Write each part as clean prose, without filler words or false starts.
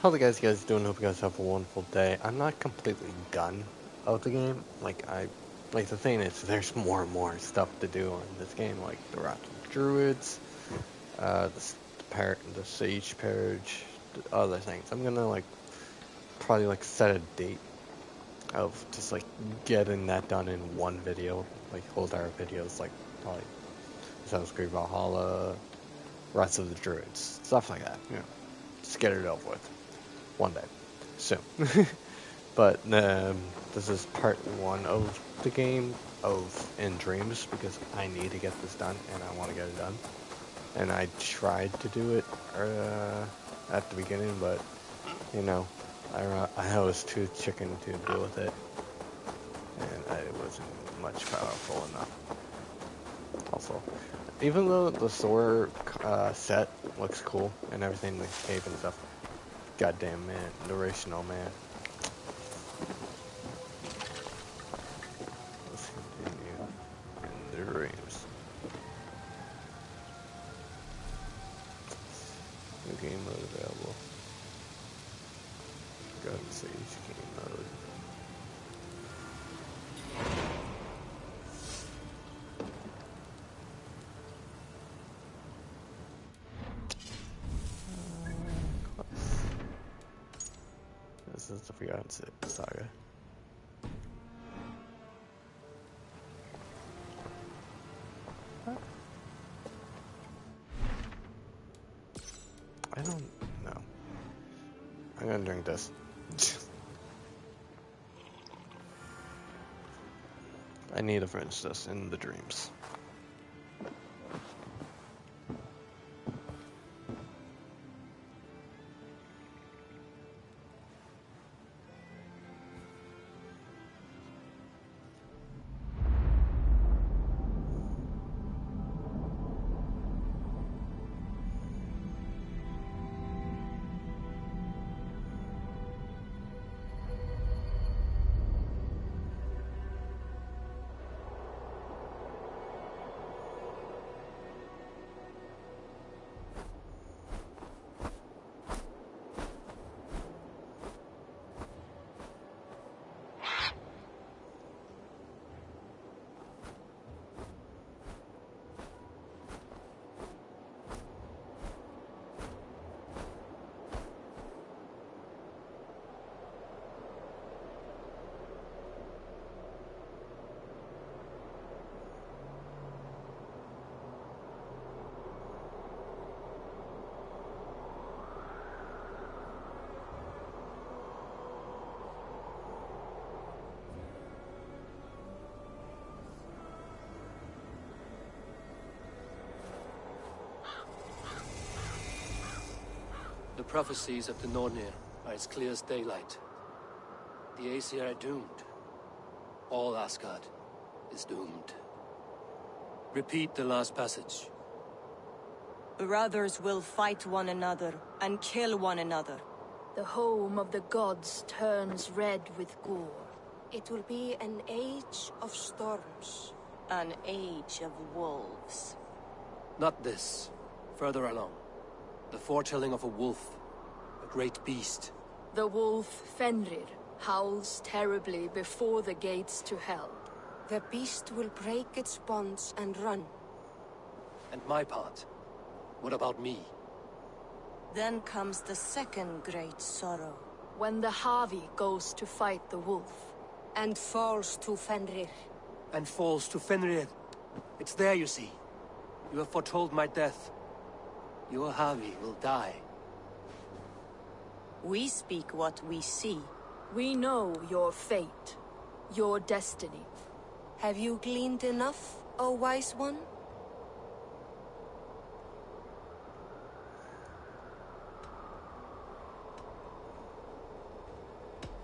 How the guys doing? Hope you guys have a wonderful day. I'm not completely done of the game. Like the thing is, there's more and more stuff to do in this game, like the Wrath of Druids, the Sage Purge, the other things. I'm gonna probably set a date of just getting that done in one video, like whole entire videos, like probably Assassin's Creed Valhalla, Wrath of the Druids, stuff like that. Just get it over with one day soon. But this is part one of the game of In Dreams because I need to get this done and I want to get it done. And I tried to do it at the beginning, but I was too chicken to deal with it, and it wasn't much powerful enough. Also, even though the sword set looks cool and everything, the cave and stuff, goddamn man, narrational man. Let's continue in the dreams. New game mode available. God Sage game mode. This is the Forgotten Saga. What? I don't know. I'm gonna drink this. I need to finish this in the dreams. The prophecies of the Nornir are as clear as daylight. The Aesir are doomed. All Asgard is doomed. Repeat the last passage. Brothers will fight one another and kill one another. The home of the gods turns red with gore. It will be an age of storms. An age of wolves. Not this. Further along. The foretelling of a wolf. A great beast. The wolf Fenrir howls terribly before the gates to hell. The beast will break its bonds and run. And my part? What about me? Then comes the second great sorrow. When the Havi goes to fight the wolf. And falls to Fenrir. And falls to Fenrir. It's there, you see. You have foretold my death. Your Havi will die. We speak what we see. We know your fate. Your destiny. Have you gleaned enough, O wise one?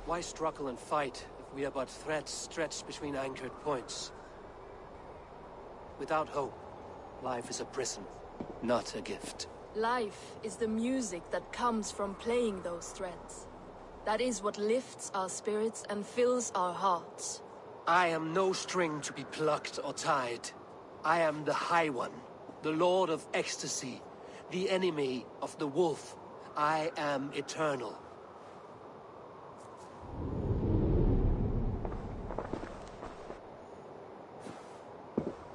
Why struggle and fight if we are but threads stretched between anchored points? Without hope, life is a prison, not a gift. Life is the music that comes from playing those threads. That is what lifts our spirits and fills our hearts. I am no string to be plucked or tied. I am the High One, the Lord of Ecstasy, the enemy of the Wolf, I am eternal.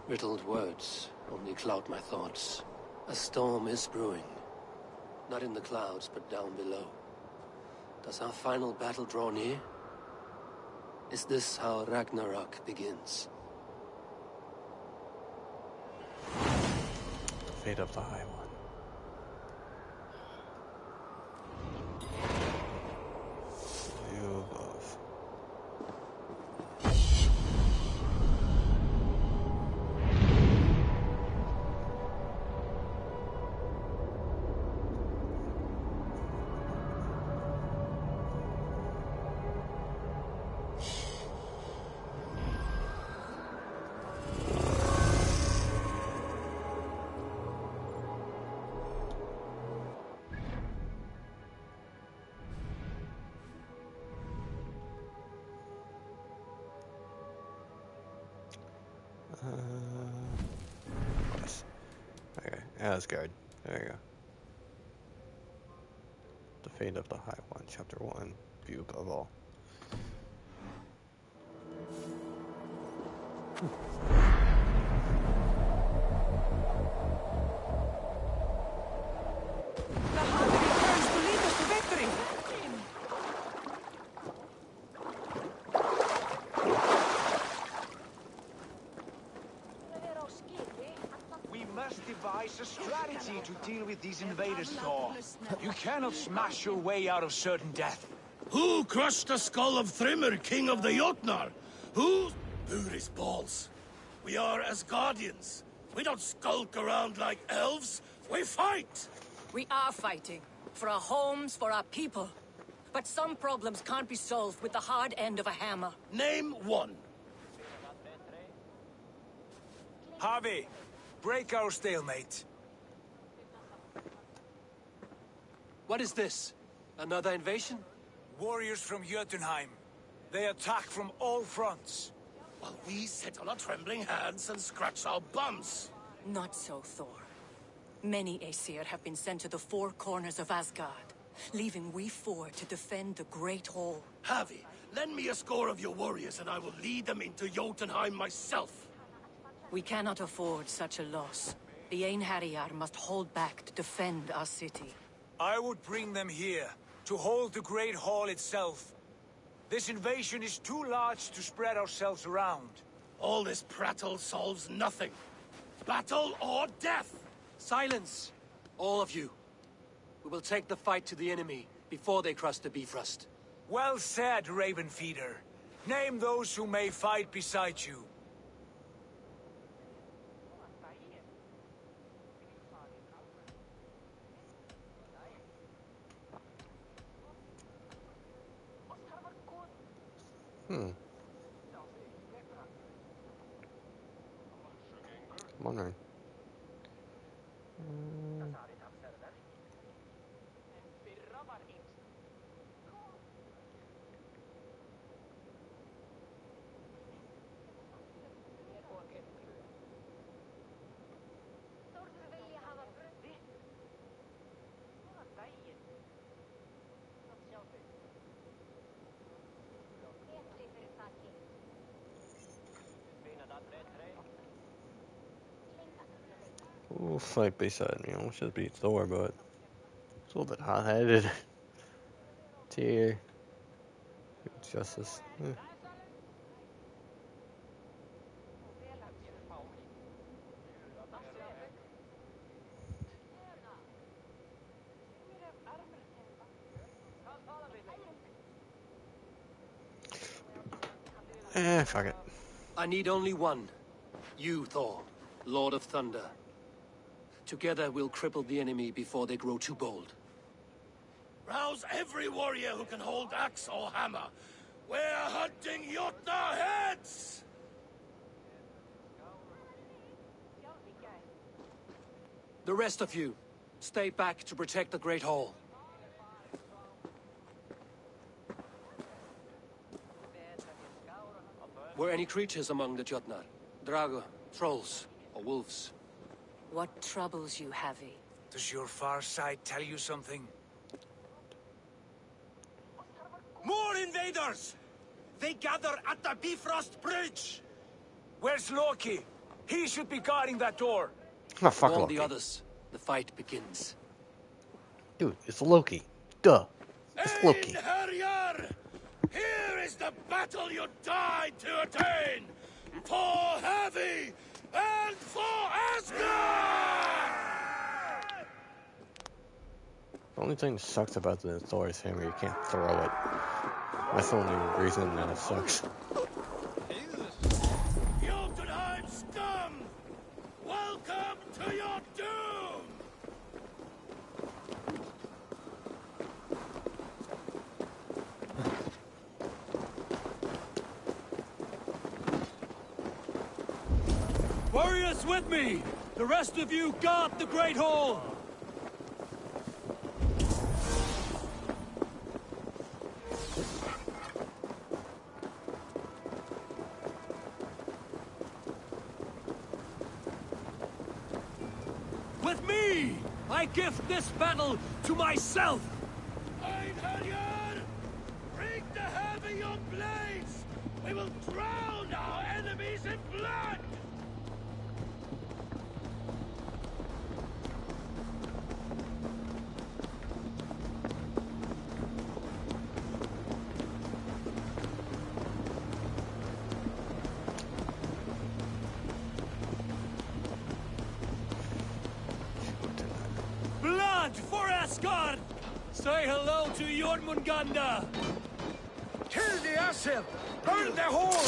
Riddled words only cloud my thoughts. A storm is brewing. Not in the clouds, but down below. Does our final battle draw near? Is this how Ragnarok begins? Fate of the High One. View above. Yes. Okay, Asgard. There you go. The Fate of the High One, Chapter 1. View above all. Valhalla returns to lead us to victory! We must devise a strategy to deal with these invaders, Thor. You cannot smash your way out of certain death. Who crushed the skull of Thrymr, king of the Jotnar? Who? Buri's balls. We are Asgardians. We don't skulk around like elves. We fight! We are fighting. For our homes, for our people. But some problems can't be solved with the hard end of a hammer. Name one. Harvey, break our stalemate. What is this? Another invasion? Warriors from Jotunheim. They attack from all fronts. While we sit on our trembling hands and scratch our bums. Not so, Thor. Many Aesir have been sent to the four corners of Asgard, leaving we four to defend the Great Hall. Havi, lend me a score of your warriors and I will lead them into Jotunheim myself. We cannot afford such a loss. The Einherjar must hold back to defend our city. I would bring them here, to hold the Great Hall itself. This invasion is too large to spread ourselves around. All this prattle solves nothing. Battle or death! Silence! All of you. We will take the fight to the enemy before they cross the Bifrost. Well said, Ravenfeeder. Name those who may fight beside you. I'm wondering. Ooh, fight beside me. Almost should be Thor, but it's a little bit hot-headed. Tyr. Justice. Fuck it. I need only one. You, Thor, Lord of Thunder. Together we'll cripple the enemy before they grow too bold. Rouse every warrior who can hold axe or hammer. We're hunting Jotnar heads! The rest of you, stay back to protect the Great Hall. Were any creatures among the Jotnar? Drago, trolls, or wolves? What troubles you, Havi? Does your far side tell you something? More invaders! They gather at the Bifrost Bridge! Where's Loki? He should be guarding that door. Oh, fuck Warn Loki. the others. The fight begins. Dude, it's Loki. Duh. It's Loki. Einherjar! Here is the battle you died to attain! For Heavy and for Asgard! The only thing that sucks about the Thor's hammer, you can't throw it. That's the only reason that it sucks. Jotunheim scum! Welcome to your doom! Warriors with me! The rest of you guard the Great Hall! With me! I gift this battle to myself! Einherjar! Bring the Heavy your blades! We will drown our enemies in blood! Blood for Asgard! Say hello to Jormungandr! Kill the Asir! Burn the hall!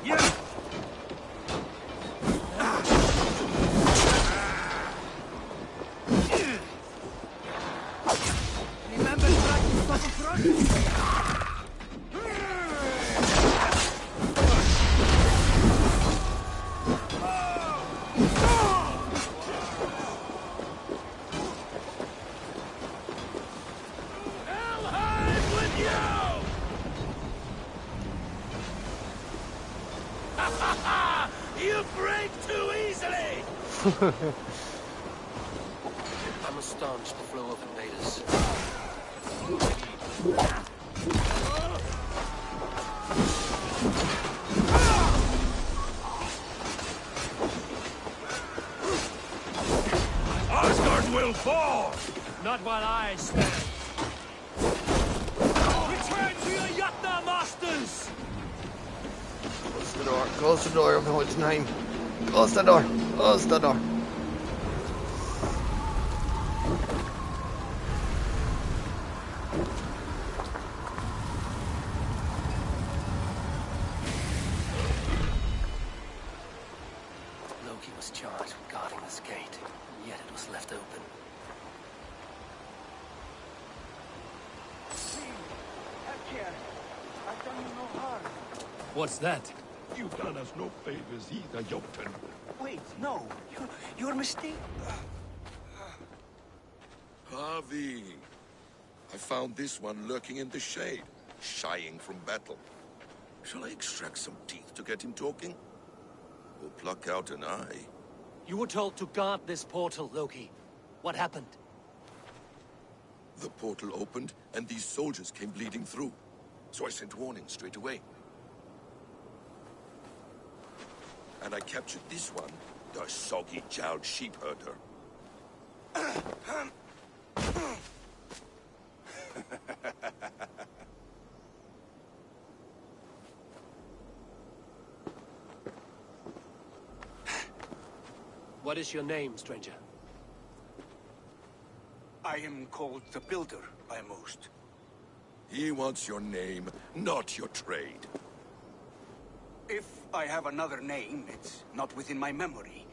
Yeah! You break too easily! I must staunch the flow of invaders. Asgard will fall! Not while I stand. Return to your Jotnar masters! Close the door. Close the door. Oh, it's 9. Close the door. Close the door. Loki was charged with guarding this gate, and yet it was left open. Have care. I've done you no harm. What's that? You've done us no favors either, Jotun. Wait, no. You're mistaken. Harvey! I found this one lurking in the shade, shying from battle. Shall I extract some teeth to get him talking? Or pluck out an eye? You were told to guard this portal, Loki. What happened? The portal opened, and these soldiers came bleeding through. So I sent warning straight away. And I captured this one, the soggy-jowled sheep herder. What is your name, stranger? I am called the Builder by most. He wants your name, not your trade. If I have another name, it's not within my memory.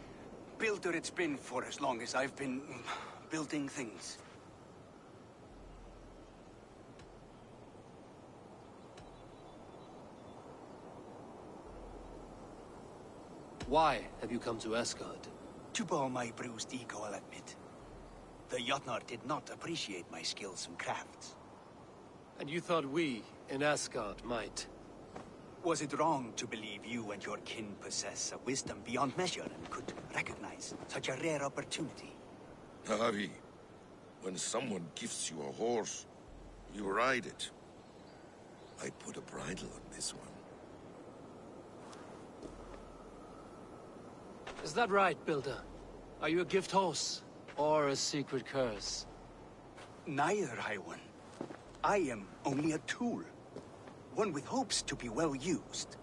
Builder it's been for as long as I've been building things. Why have you come to Asgard? To bow my bruised ego, I'll admit. The Jotnar did not appreciate my skills and crafts. And you thought we, in Asgard, might? Was it wrong to believe you and your kin possess a wisdom beyond measure and could recognize such a rare opportunity? Harvey, when someone gifts you a horse, you ride it. I put a bridle on this one. Is that right, Builder? Are you a gift horse? Or a secret curse? Neither, High One. I am only a tool. One with hopes to be well used.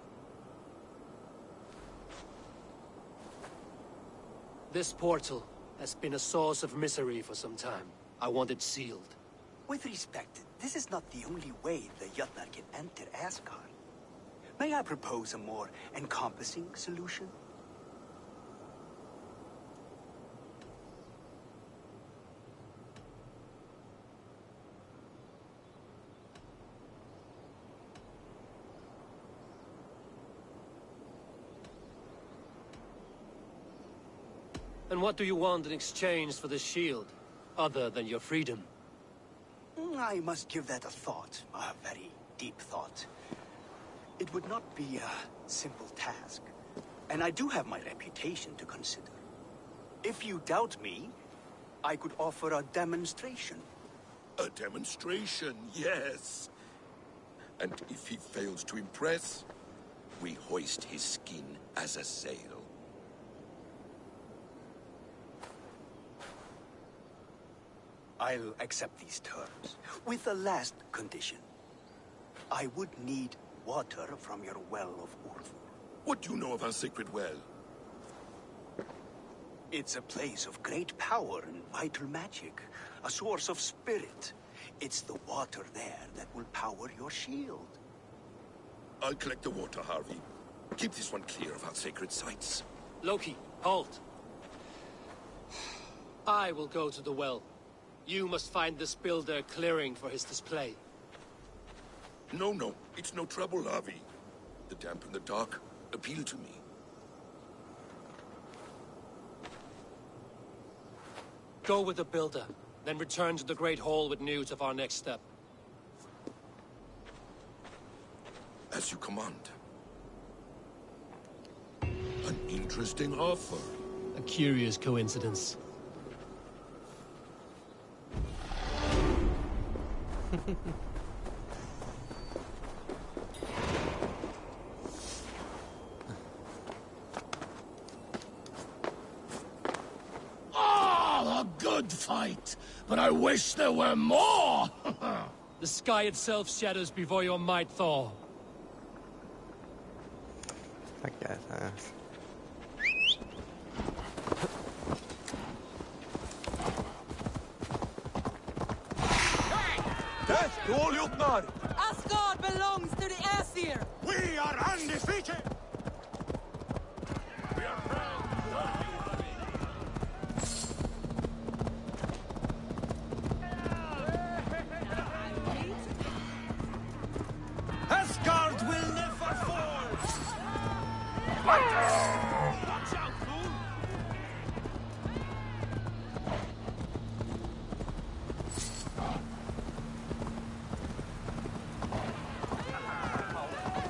This portal has been a source of misery for some time. I want it sealed. With respect, this is not the only way the Jotnar can enter Asgard. May I propose a more encompassing solution? And what do you want in exchange for the shield, other than your freedom? I must give that a thought, a very deep thought. It would not be a simple task, and I do have my reputation to consider. If you doubt me, I could offer a demonstration. A demonstration, yes. And if he fails to impress, we hoist his skin as a sail. I'll accept these terms, with the last condition. I would need water from your well of Urvur. What do you know of our sacred well? It's a place of great power and vital magic, a source of spirit. It's the water there that will power your shield. I'll collect the water, Harvey. Keep this one clear of our sacred sites. Loki, halt. I will go to the well. You must find this builder clearing for his display. No, it's no trouble, Harvey. The damp and the dark appeal to me. Go with the builder, then return to the Great Hall with news of our next step. As you command. interesting offer. A curious coincidence. Ah, a good fight! But I wish there were more! The sky itself shatters before your might, Thor. I guess, Death to all Jotnar! Asgard belongs to the Aesir! We are undefeated! Asgard will never fall! Watch out, fool!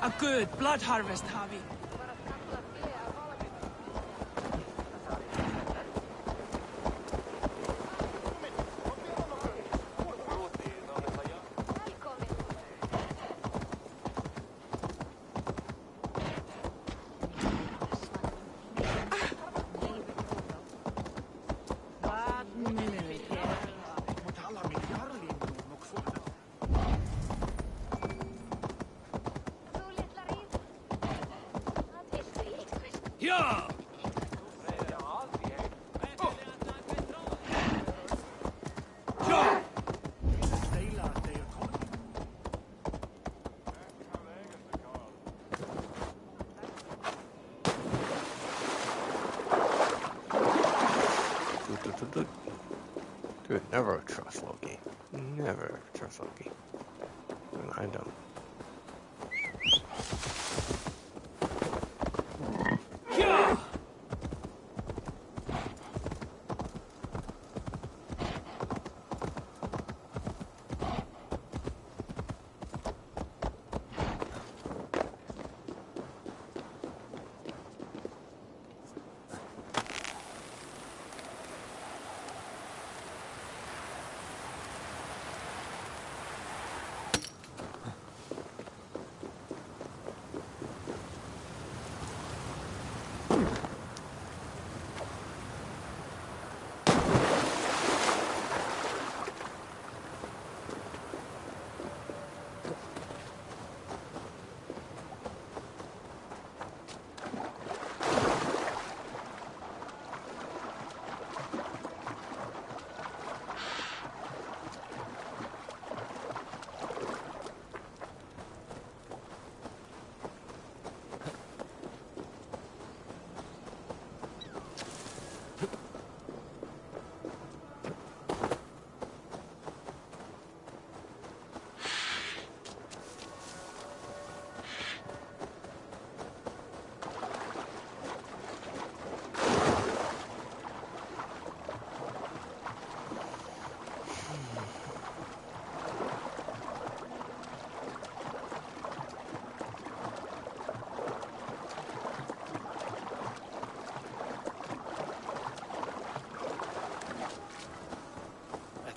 A good blood harvest, Javi. Yeah! Dude, never trust Loki. Never trust Loki. I don't.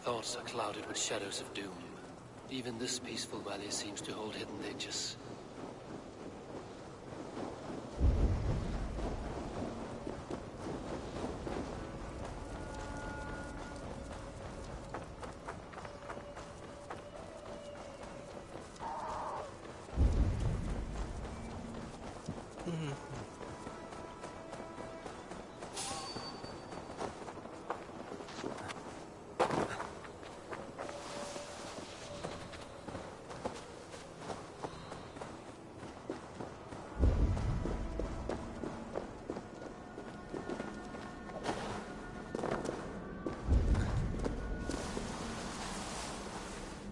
Thoughts are clouded with shadows of doom. Even this peaceful valley seems to hold hidden dangers.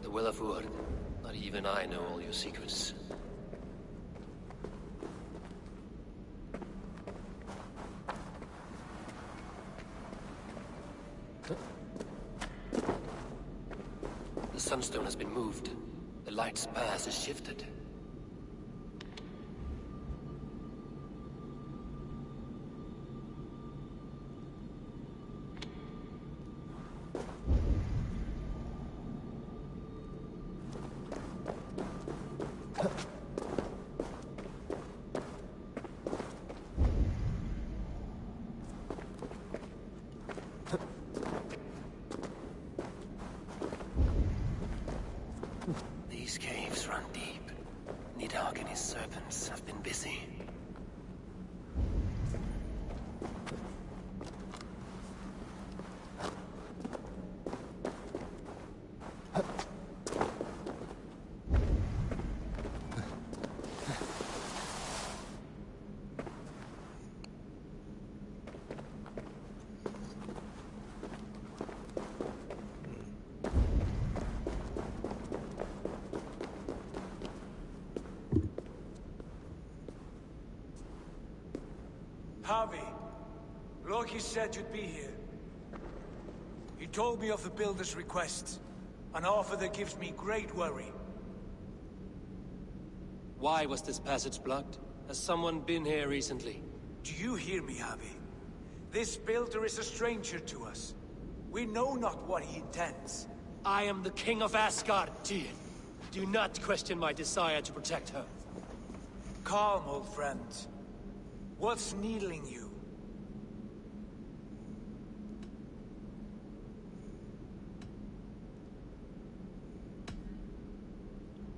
Willaford, not even I know all your secrets. The sunstone has been moved. The light's path is shifted. and his serpents have been busy. Harvey, Loki said you'd be here. He told me of the Builder's request, an offer that gives me great worry. Why was this passage blocked? Has someone been here recently? Do you hear me, Harvey? This Builder is a stranger to us. We know not what he intends. I am the King of Asgard, Tyr. Do not question my desire to protect her. Calm, old friend. What's needling you?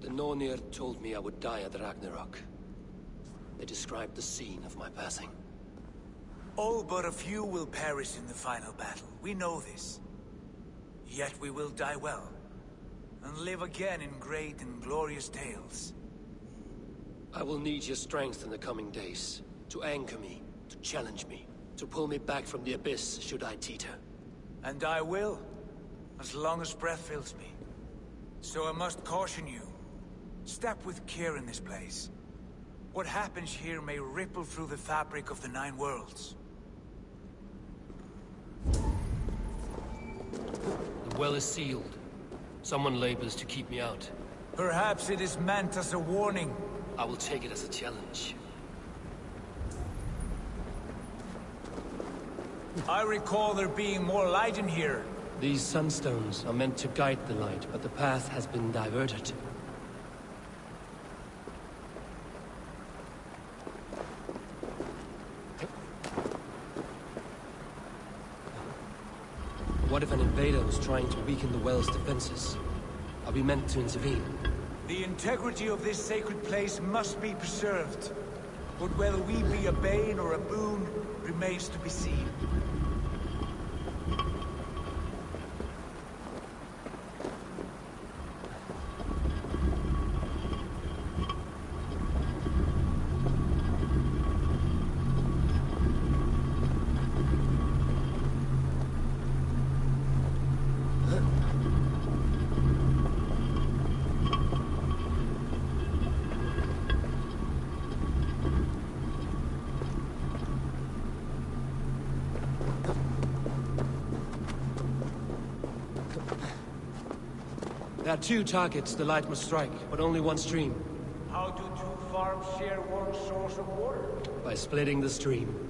The Nornir told me I would die at Ragnarok. They described the scene of my passing. All but a few will perish in the final battle. We know this. Yet we will die well, and live again in great and glorious tales. I will need your strength in the coming days. To anchor me, to challenge me, to pull me back from the abyss should I teeter. And I will, as long as breath fills me. So I must caution you. Step with care in this place. What happens here may ripple through the fabric of the Nine Worlds. The well is sealed. Someone labors to keep me out. Perhaps it is meant as a warning. I will take it as a challenge. I recall there being more light in here. These sunstones are meant to guide the light, but the path has been diverted. What if an invader was trying to weaken the well's defenses? Are we meant to intervene? The integrity of this sacred place must be preserved. But whether we be a bane or a boon remains to be seen. There are two targets the light must strike, but only one stream. How do two farms share one source of water? By splitting the stream.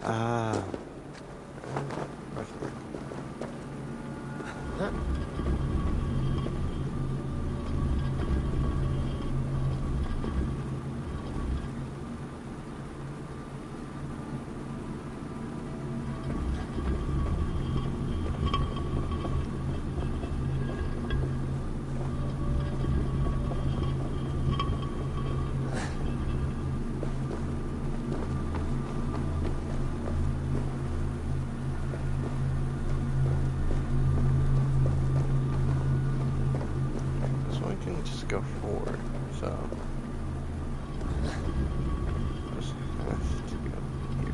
Ah. Just go forward, so this has to go here.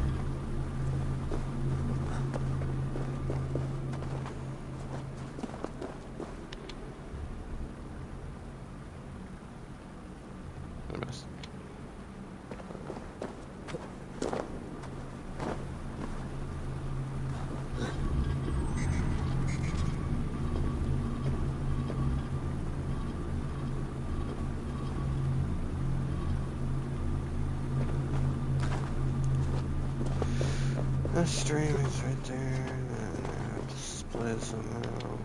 I missed. The stream is right there, and I have to split it somehow.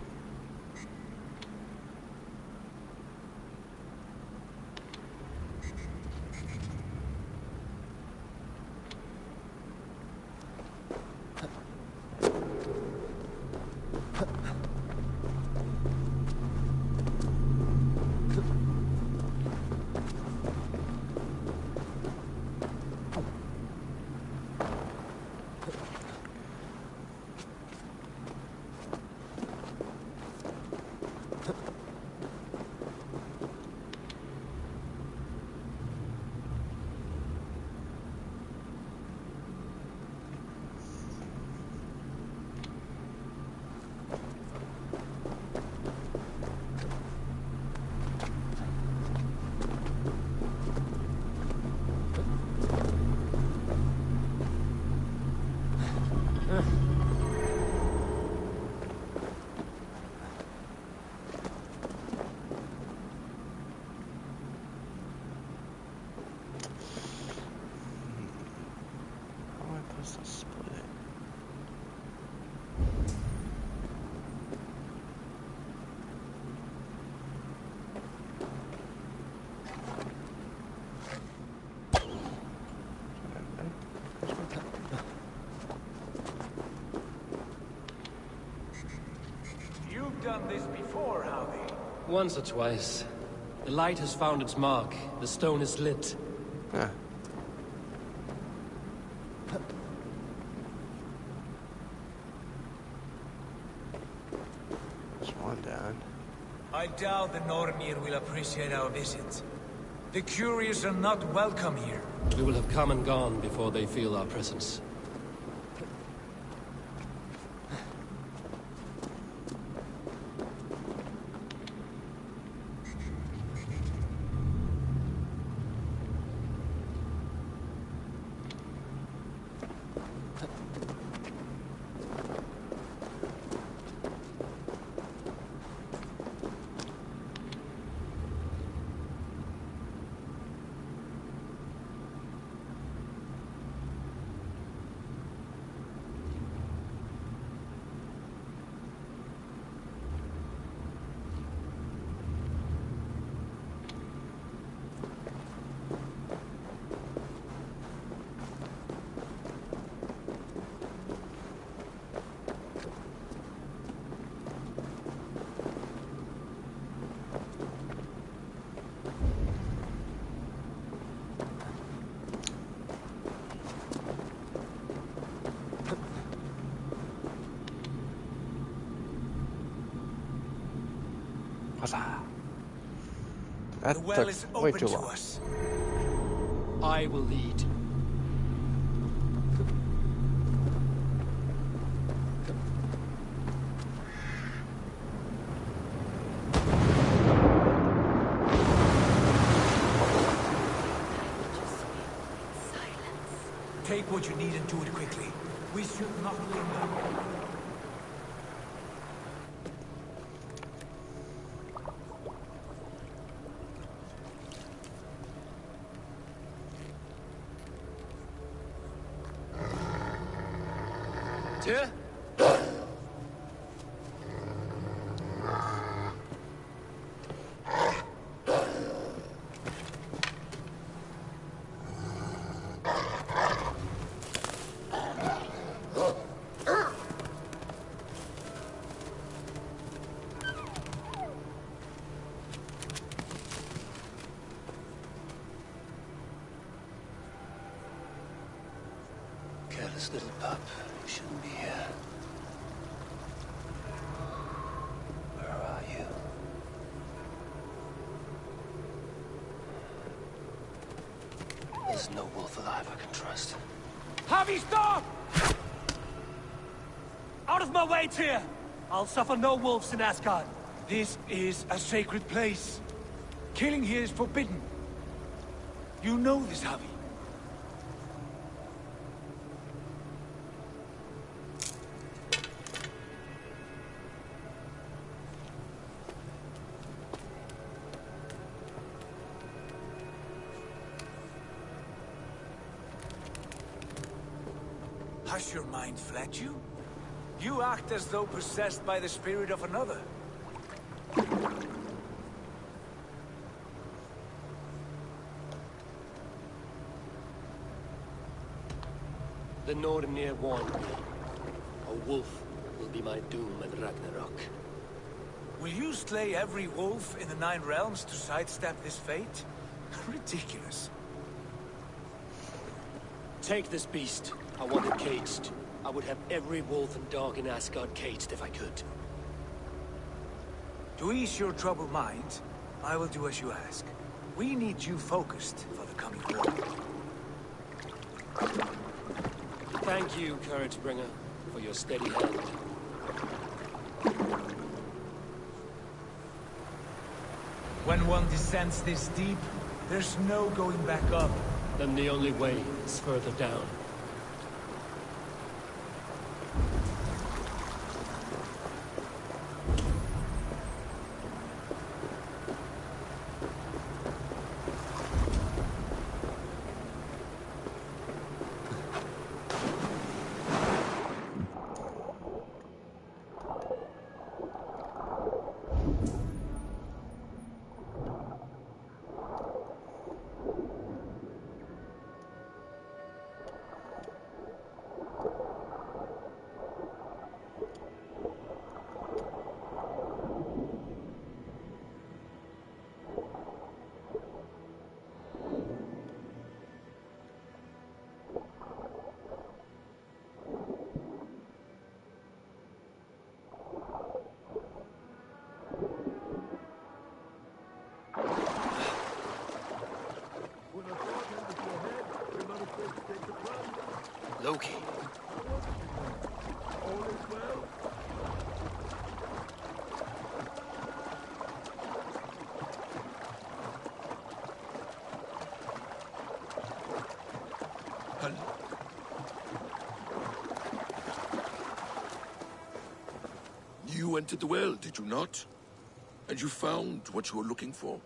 Done this before, Howie? Once or twice. The light has found its mark. The stone is lit. Huh. There's one down. I doubt the Nornir will appreciate our visit. The curious are not welcome here. We will have come and gone before they feel our presence. The well is open to us. I will lead. Take what you need and do it quickly. We should not linger. Tyr? Careless little pup. You shouldn't be here. Where are you? There's no wolf alive I can trust. Javi, stop! Out of my way, Tyr! I'll suffer no wolves in Asgard. This is a sacred place. Killing here is forbidden. You know this, Javi. Has your mind fled you? You act as though possessed by the spirit of another. The Nornir warned me. A wolf will be my doom at Ragnarok. Will you slay every wolf in the Nine Realms to sidestep this fate? Ridiculous. Take this beast. I want it caged. I would have every wolf and dog in Asgard caged if I could. To ease your troubled mind, I will do as you ask. We need you focused for the coming war. Thank you, Courage Bringer, for your steady hand. When one descends this deep, there's no going back up. Then the only way is further down. Loki. You entered the well, did you not? And you found what you were looking for?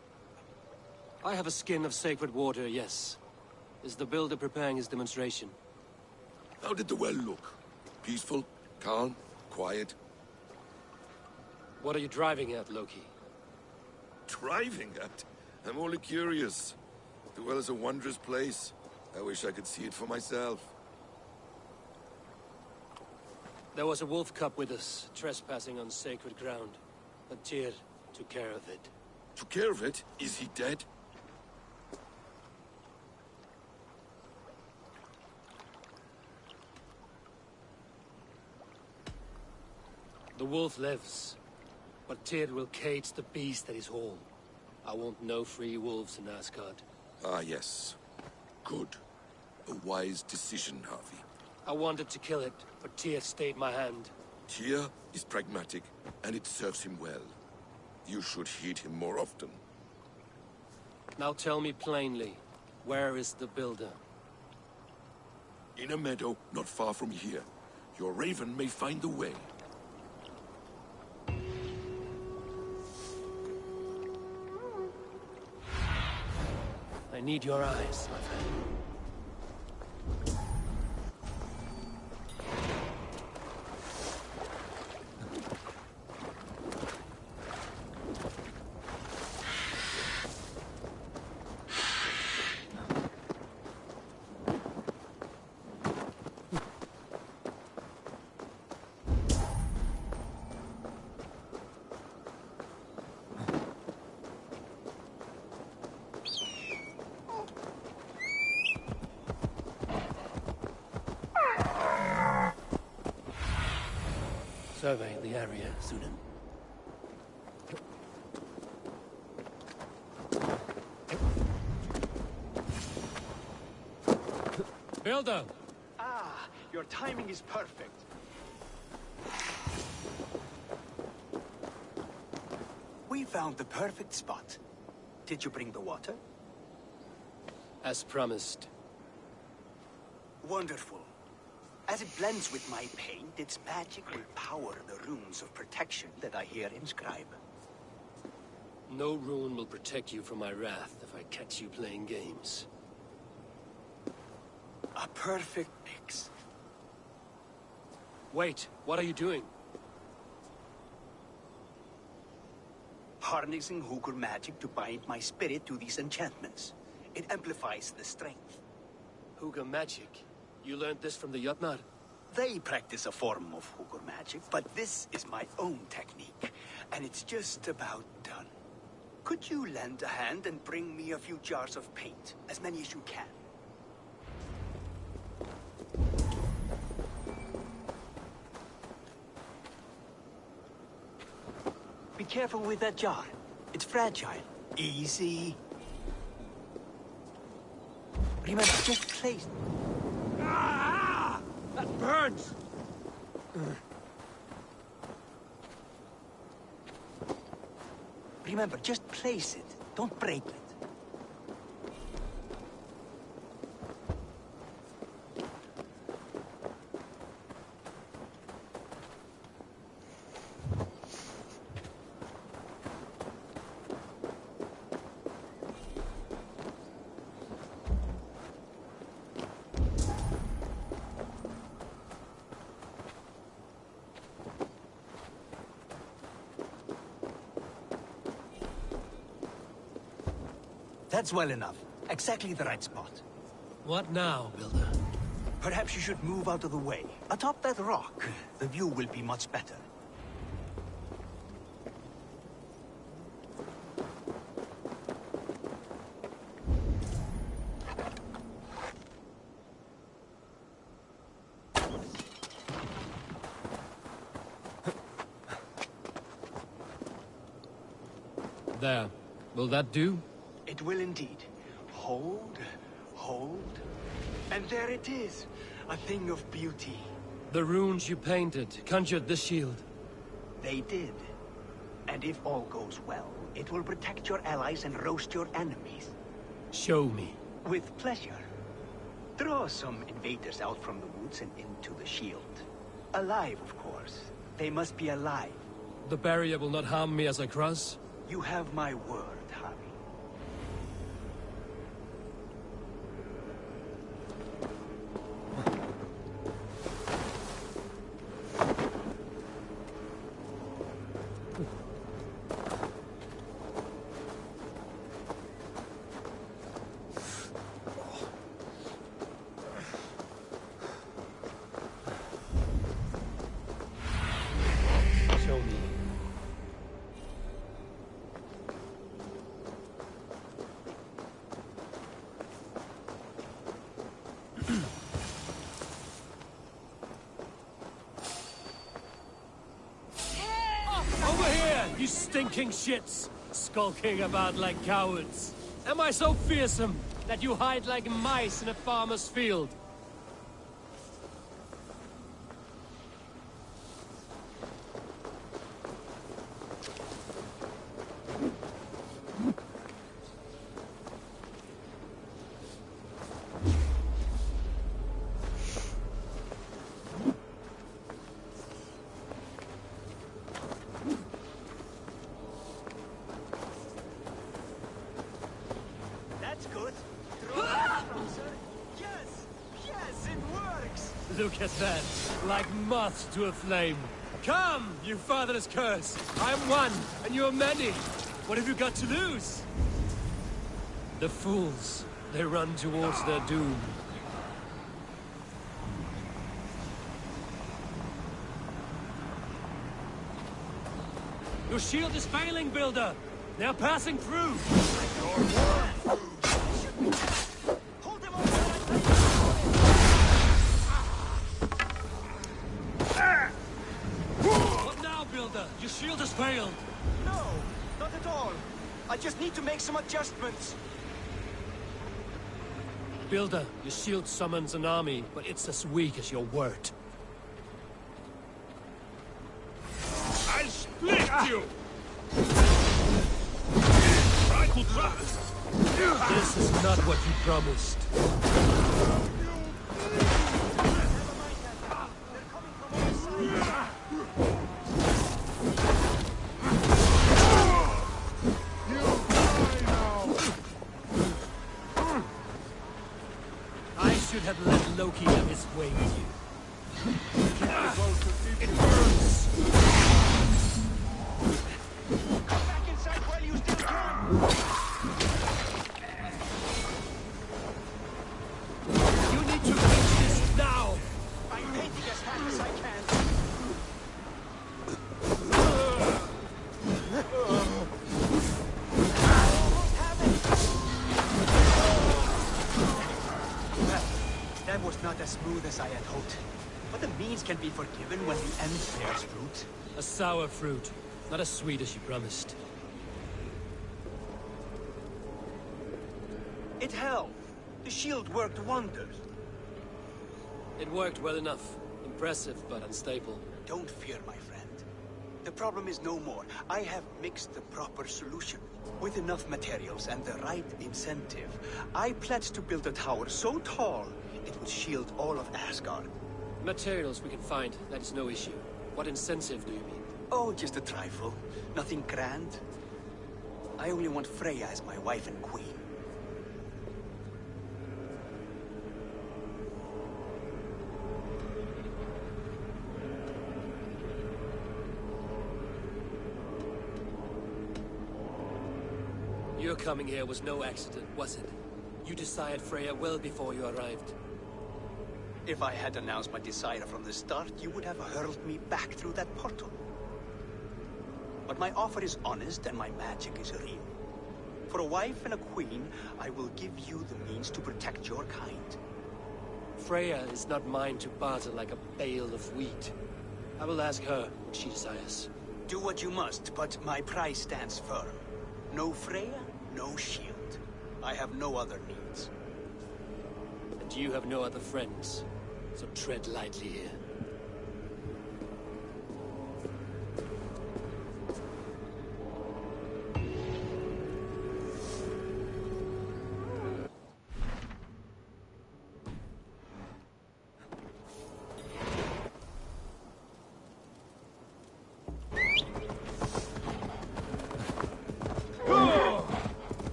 I have a skin of sacred water, yes. Is the builder preparing his demonstration? How did the well look? Peaceful? Calm? Quiet? What are you driving at, Loki? Driving at? I'm only curious. The well is a wondrous place. I wish I could see it for myself. There was a wolf cub with us, trespassing on sacred ground. But Tyr took care of it. Took care of it? Is he dead? The wolf lives, but Tyr will cage the beast at his hall. I want no free wolves in Asgard. Ah, yes. Good. A wise decision, Harvey. I wanted to kill it, but Tyr stayed my hand. Tyr is pragmatic, and it serves him well. You should heed him more often. Now tell me plainly, where is the builder? In a meadow not far from here. Your raven may find the way. I need your eyes, my friend. survey the area, Sunan. Builder! Ah, your timing is perfect. We found the perfect spot. Did you bring the water? As promised. Wonderful. As it blends with my paint, its magic will power the runes of protection that I hear inscribe. No rune will protect you from my wrath if I catch you playing games. A perfect mix. Wait, what are you doing? Harnessing Hooker magic to bind my spirit to these enchantments. It amplifies the strength. Hooker magic? You learned this from the Jotnar? They practice a form of Hooker magic, but this is my own technique, and it's just about done. Could you lend a hand and bring me a few jars of paint? As many as you can. Be careful with that jar. It's fragile. Easy. Remember, just place... Ah! That burns! Remember, just place it. Don't break it. That's well enough. Exactly the right spot. What now, Builder? Perhaps you should move out of the way. Atop that rock, the view will be much better. There. Will that do? It will indeed. Hold, hold, and there it is. A thing of beauty. The runes you painted conjured the shield. They did. And if all goes well, it will protect your allies and roast your enemies. Show me. With pleasure. Draw some invaders out from the woods and into the shield. Alive, of course. They must be alive. The barrier will not harm me as I cross? You have my word, Harry. Show me. Over here, you stinking shits! Skulking about like cowards. Am I so fearsome that you hide like mice in a farmer's field? That's good. Throw it closer. Yes! Yes, it works! Look at that, like moths to a flame. Come, you fatherless curse! I am one, and you are many. What have you got to lose? The fools, they run towards their doom. Your shield is failing, Builder! They are passing through! Hold them on! just need to make some adjustments. Builder, your shield summons an army, but it's as weak as your word. I'll split you! Rifle thrust! This is not what you promised. I should have let Loki have his way with you. It burns! Come back inside while you still can. You need to fix this now! I'm painting as fast as I can. Well, that was not as smooth as I had hoped. But the means can be forgiven when the end bears fruit. A sour fruit, not as sweet as you promised. It held. The shield worked wonders. It worked well enough. Impressive, but unstable. Don't fear, my friend. The problem is no more. I have mixed the proper solution. With enough materials and the right incentive, I pledge to build a tower so tall, it would shield all of Asgard. Materials we can find, that is no issue. What incentive do you mean? Oh, just a trifle. Nothing grand. I only want Freya as my wife and queen. Your coming here was no accident, was it? You desired Freya well before you arrived. If I had announced my desire from the start, you would have hurled me back through that portal. But my offer is honest and my magic is real. For a wife and a queen, I will give you the means to protect your kind. Freya is not mine to barter like a bale of wheat. I will ask her what she desires. Do what you must, but my price stands firm. No Freya, no shield. I have no other needs. And you have no other friends, so tread lightly here.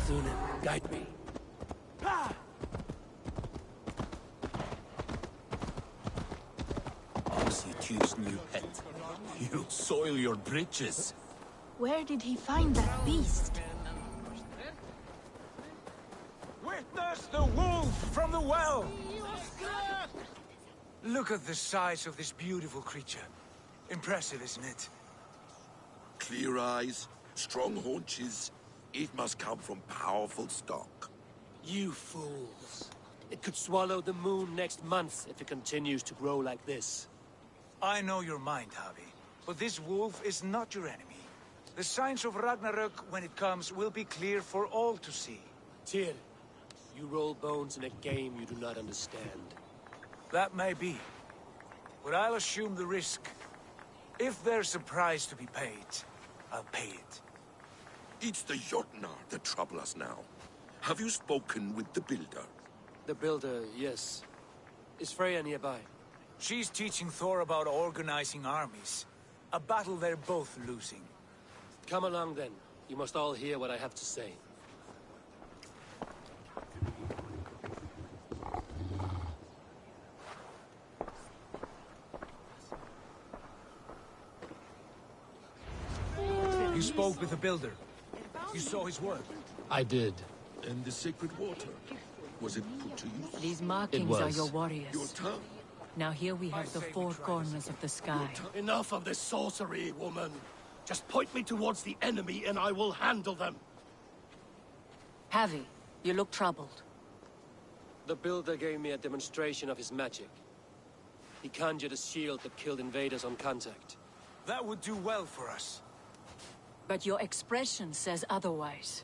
Thunen, guide me. Two's new pet. You soil your britches. Where did he find that beast? Witness the wolf from the well! Look at the size of this beautiful creature. Impressive, isn't it? Clear eyes, strong haunches. It must come from powerful stock. You fools. It could swallow the moon next month if it continues to grow like this. I know your mind, Javi, but this wolf is not your enemy. The signs of Ragnarök, when it comes, will be clear for all to see. Tyr, you roll bones in a game you do not understand. That may be, but I'll assume the risk. If there's a price to be paid, I'll pay it. It's the Jotnar that trouble us now. Have you spoken with the Builder? The Builder, yes. Is Freya nearby? She's teaching Thor about organizing armies. A battle they're both losing. Come along then. You must all hear what I have to say. You spoke with the Builder. You saw his work. I did. And the sacred water? Was it put to use? These markings are your warriors. Your tongue? Now here we have the four corners of the sky. Enough of this sorcery, woman. Just point me towards the enemy and I will handle them. Javi, you look troubled. The Builder gave me a demonstration of his magic. He conjured a shield that killed invaders on contact. That would do well for us. But your expression says otherwise.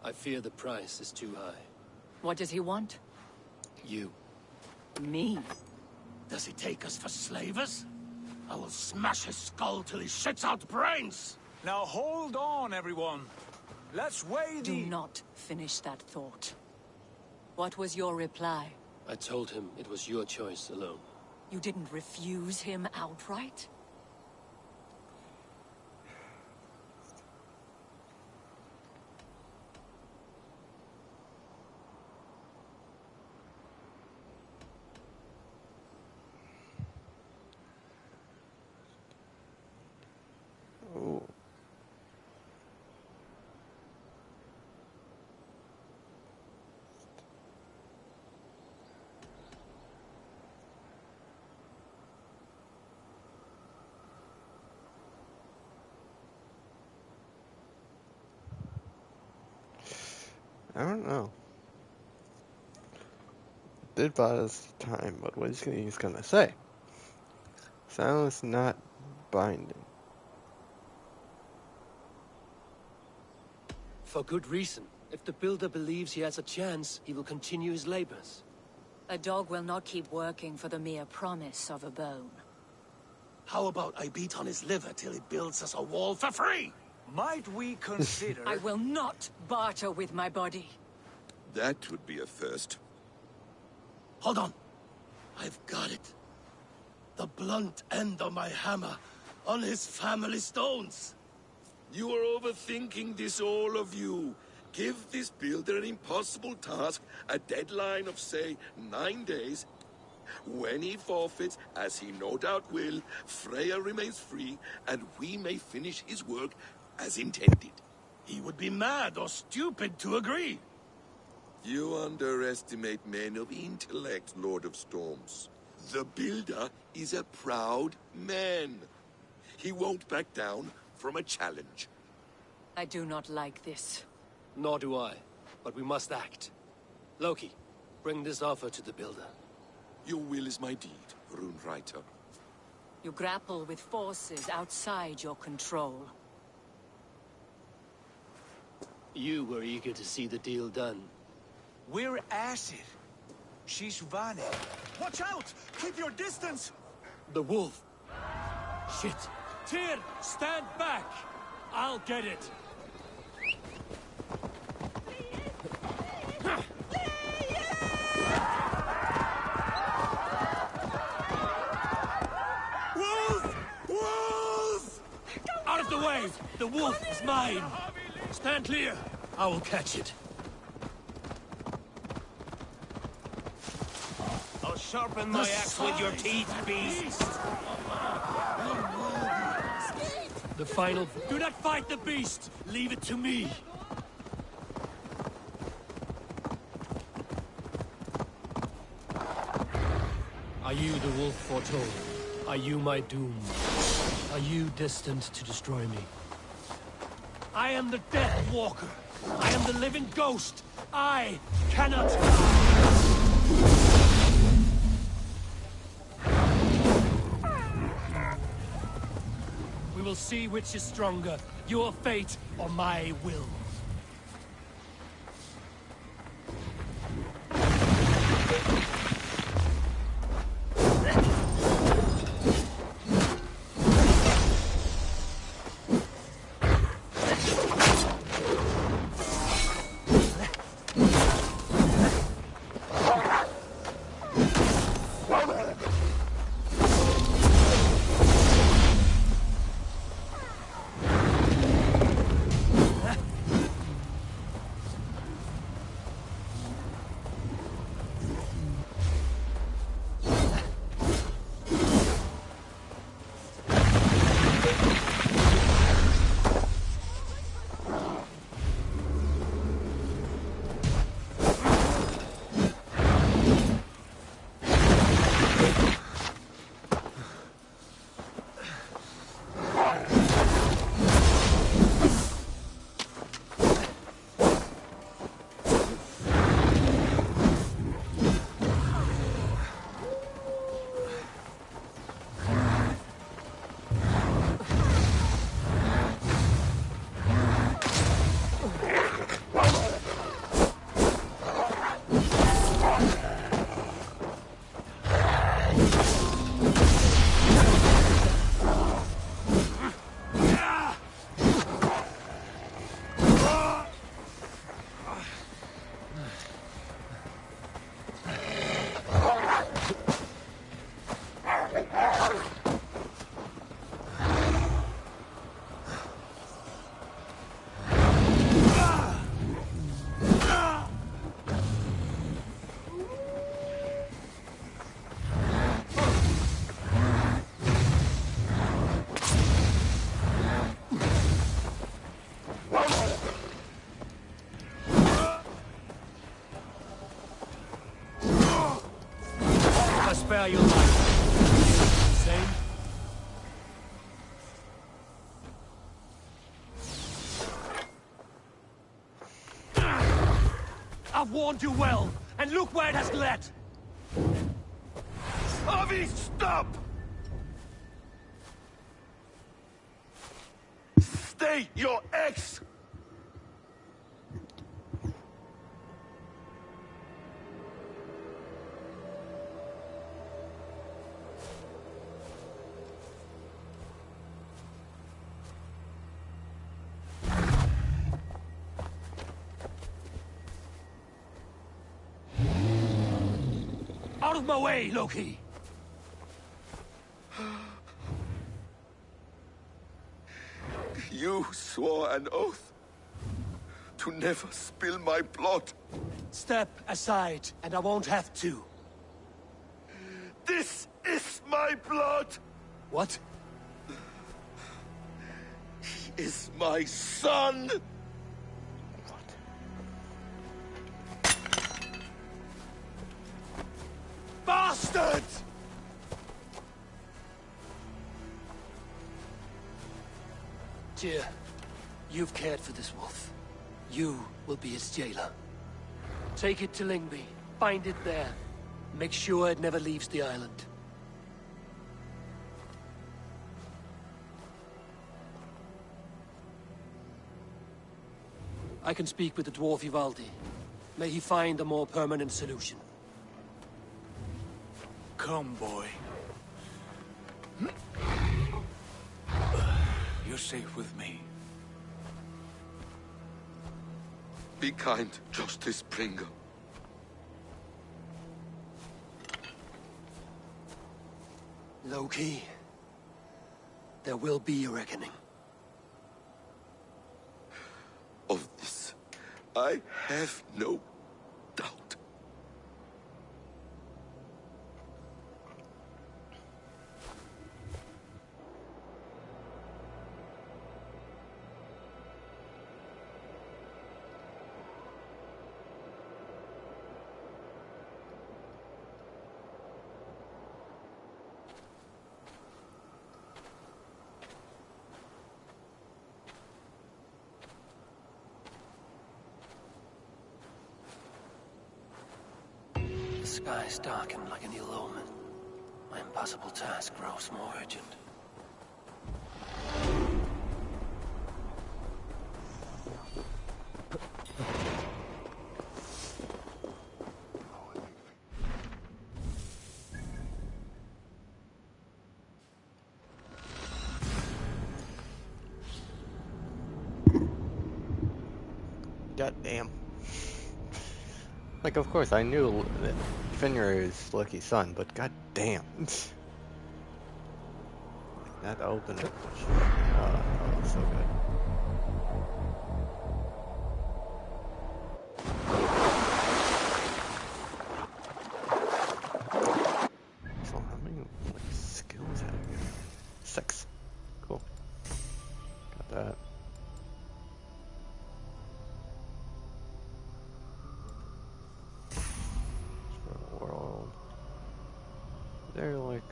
I fear the price is too high. What does he want? You. Me? Does he take us for slavers? I will smash his skull till he shits out brains! Now hold on, everyone. Let's weigh the... Do not finish that thought. What was your reply? I told him it was your choice alone. You didn't refuse him outright? Oh. I don't know. Did bought us time, but what he's gonna say? Silence not binding. For good reason. If the Builder believes he has a chance, he will continue his labors. A dog will not keep working for the mere promise of a bone. How about I beat on his liver till he builds us a wall for free? Might we consider... I will not barter with my body. That would be a first. Hold on. I've got it. The blunt end of my hammer on his family stones. You are overthinking this, all of you. Give this Builder an impossible task, a deadline of, say, 9 days. When he forfeits, as he no doubt will, Freya remains free, and we may finish his work as intended. He would be mad or stupid to agree. You underestimate men of intellect, Lord of Storms. The Builder is a proud man. He won't back down from a challenge. I do not like this. Nor do I, but we must act. Loki, bring this offer to the Builder. Your will is my deed, Rune Writer. You grapple with forces outside your control. You were eager to see the deal done. We're acid. She's Vane. Watch out! Keep your distance! The wolf! Shit! Tyr, stand back! I'll get it! Wolf! Wolf! Out of the way! The wolf is mine! Stand clear! I will catch it. I'll sharpen my axe with your teeth, beast! The final... Do not fight the beast! Leave it to me! Are you the wolf foretold? Are you my doom? Are you destined to destroy me? I am the Death Walker, I am the living ghost. I cannot... We will see which is stronger, your fate or my will. Spare your life. Same? I've warned you well, and look where it has led! Avi, stop! Stay your ex! Out of my way, Loki! You swore an oath to never spill my blood. Step aside, and I won't have to. This is my blood! What? He is my son! Bastard! Tyr, you've cared for this wolf. You will be its jailer. Take it to Lingby. Find it there. Make sure it never leaves the island. I can speak with the dwarf Ivaldi. May he find a more permanent solution. Come, boy. You're safe with me. Be kind, Justice Pringle. Loki, there will be a reckoning. Of this, I have no doubt. skies darken like an ill omen. My impossible task grows more urgent. God damn. Like, of course, I knew that Fenrir is Loki's son, but god damn. That opening. Oh, so good. So how many like skills have you? 6. Cool. Got that. For the world. They're like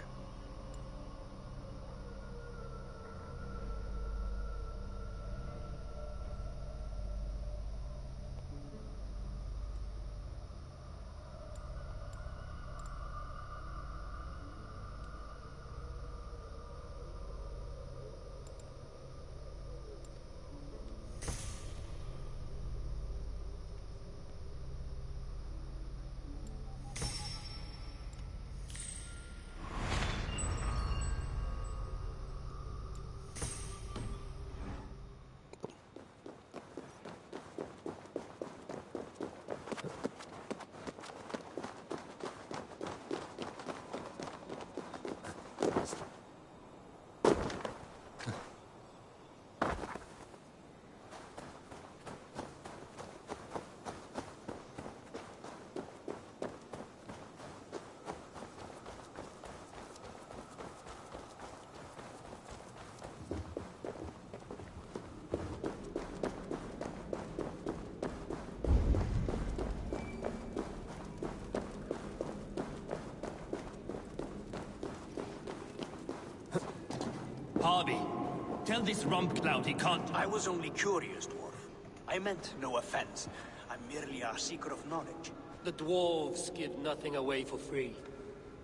Harvey, tell this Rumpcloud he can't... I was only curious, dwarf. I meant no offense. I'm merely a seeker of knowledge. The dwarves give nothing away for free.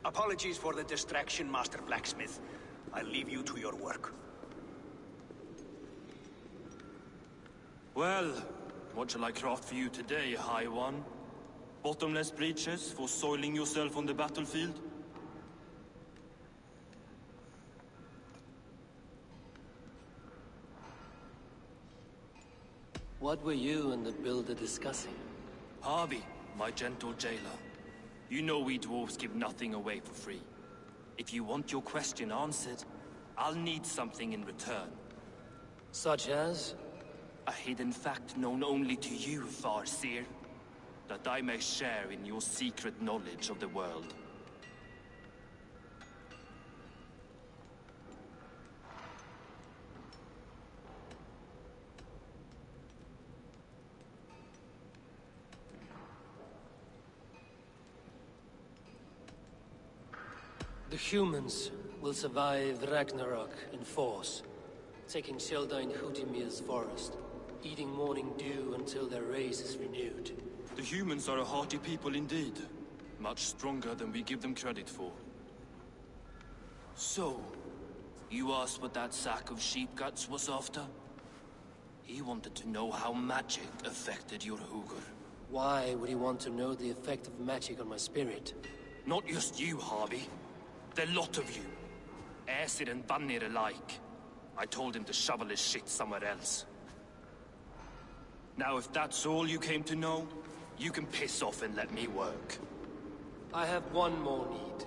Apologies for the distraction, Master Blacksmith. I'll leave you to your work. Well, what shall I craft for you today, High One? Bottomless breeches for soiling yourself on the battlefield? What were you and the builder discussing? Harvey, my gentle jailer. You know we dwarves give nothing away for free. If you want your question answered, I'll need something in return. Such as? A hidden fact known only to you, Farseer. That I may share in your secret knowledge of the world. The humans will survive Ragnarok in force, taking shelter in Hutimir's forest, eating morning dew until their race is renewed. The humans are a hearty people indeed. Much stronger than we give them credit for. So, you asked what that sack of sheep guts was after? He wanted to know how magic affected your Hugr. Why would he want to know the effect of magic on my spirit? Not just you, Harvey. The lot of you. Aesir and Vanir alike. I told him to shovel his shit somewhere else. Now if that's all you came to know, you can piss off and let me work. I have one more need.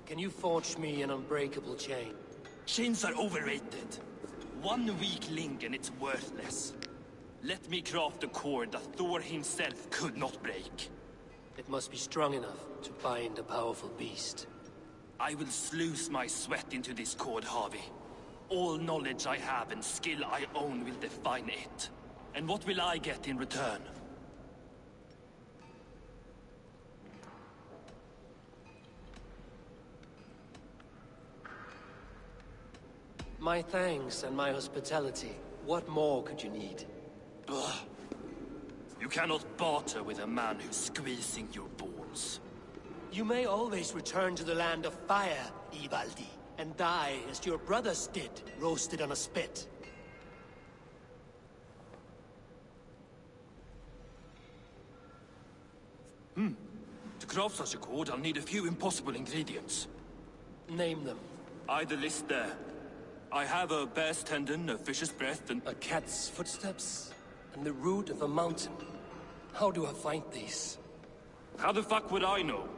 Can you forge me an unbreakable chain? Chains are overrated. One weak link and it's worthless. Let me craft a cord that Thor himself could not break. It must be strong enough to bind a powerful beast. I will sluice my sweat into this cord, Harvey. All knowledge I have and skill I own will define it. And what will I get in return? My thanks and my hospitality. What more could you need? Ugh. You cannot barter with a man who's squeezing your balls. You may always return to the land of fire, Ivaldi, and die as your brothers did, roasted on a spit. To craft such a cord, I'll need a few impossible ingredients. Name them. The list there. I have a bear's tendon, a fish's breath, and... A cat's footsteps, and the root of a mountain. How do I find these? How the fuck would I know?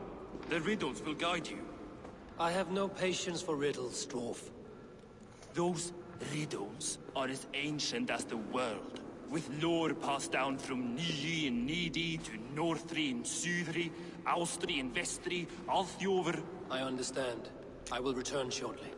The riddles will guide you. I have no patience for riddles, dwarf. Those riddles are as ancient as the world, with lore passed down from Niji and Nidi to Northri and Sudri, Austri and Vestri, Althjover. I understand. I will return shortly.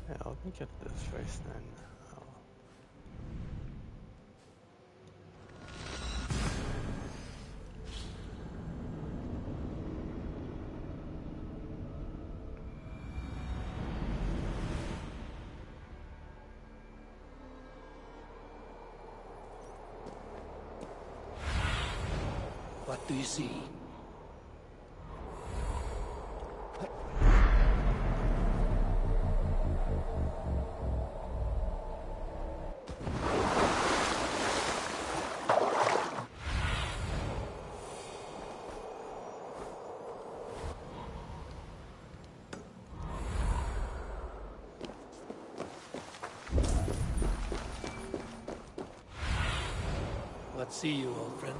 Yeah, let me get this first then. Oh. What do you see? What see you, old friend?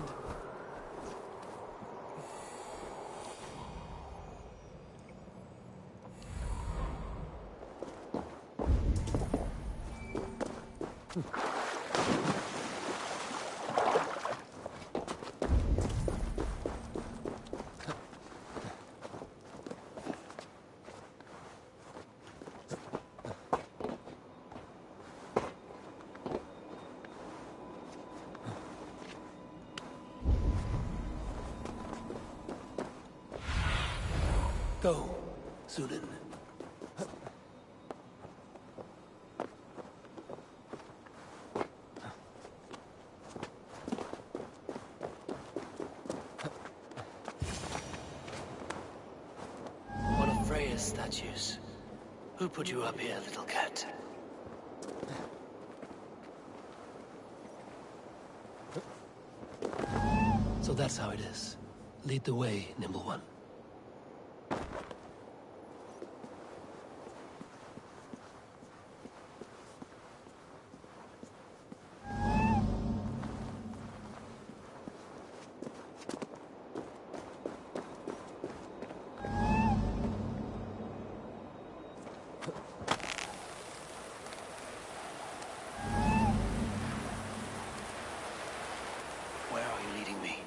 Go, Sunan. One of Freya's statues. Who put you up here, little cat? So that's how it is. Lead the way, Nimble One. Where are you leading me?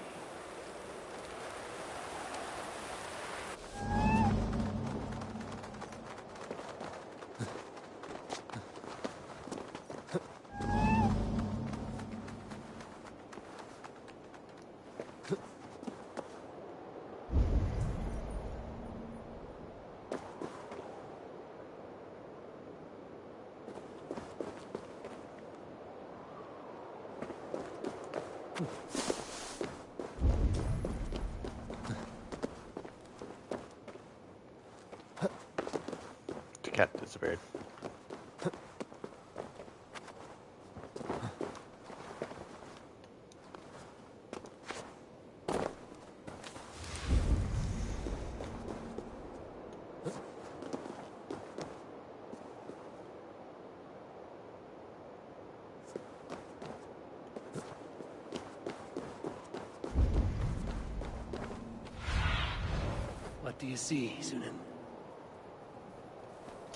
The cat disappeared. What do you see, Sunan?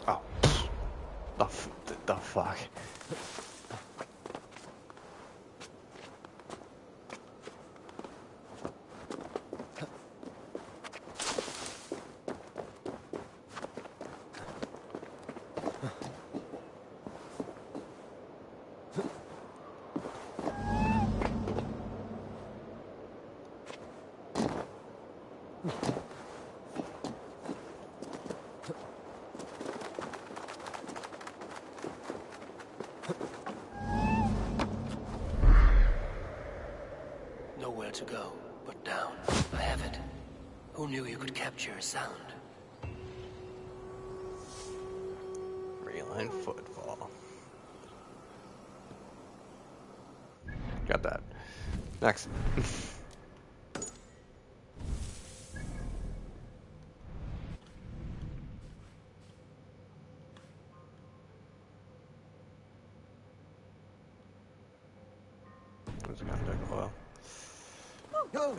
Oh, the fuck. go, but down. I have it. Who knew you could capture a sound? Reline footfall. Got that. Next. It's gonna take a while. Go.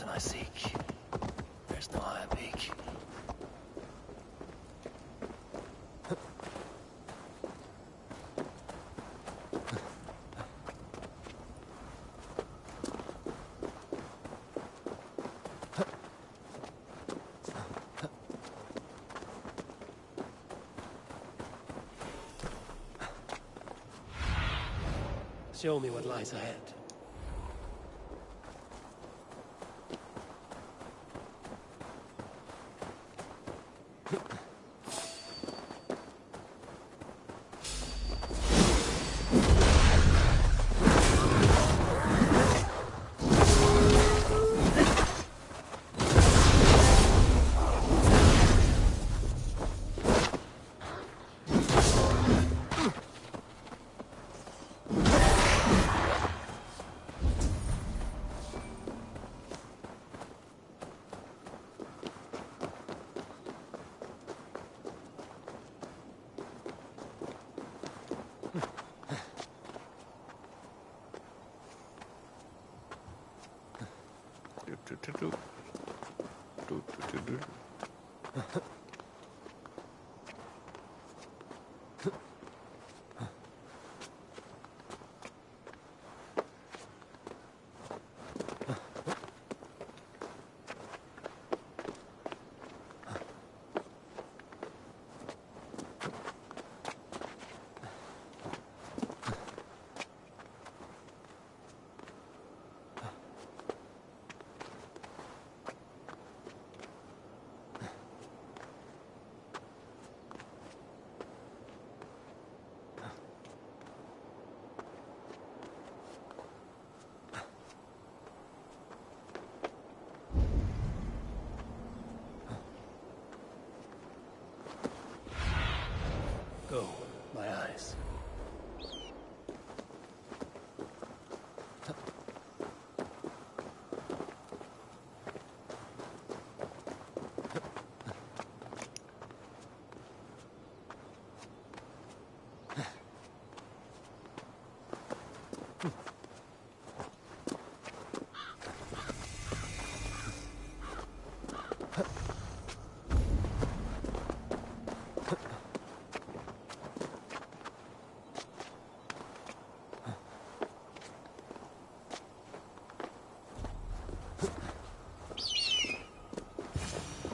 I seek. There's no higher peak. Show me what lies ahead. Go, my eyes.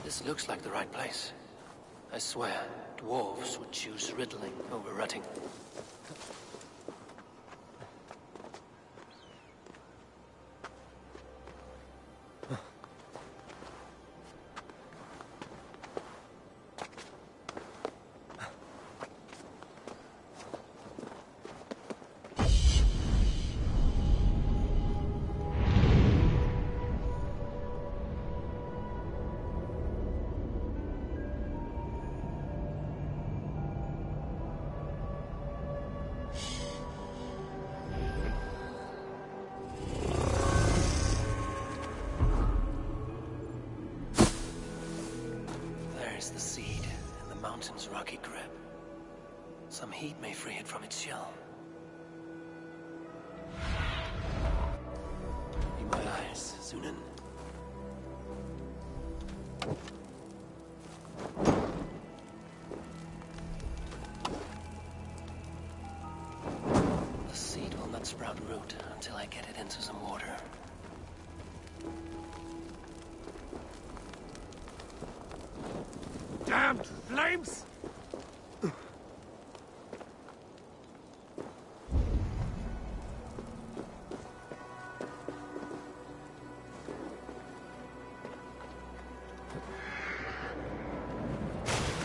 This looks like the right place. I swear, dwarves would choose riddling over rutting. The seed in the mountain's rocky grip. Some heat may free it from its shell. Be my eyes, Sunan. The seed will not sprout root until I get it into some water. Damned flames!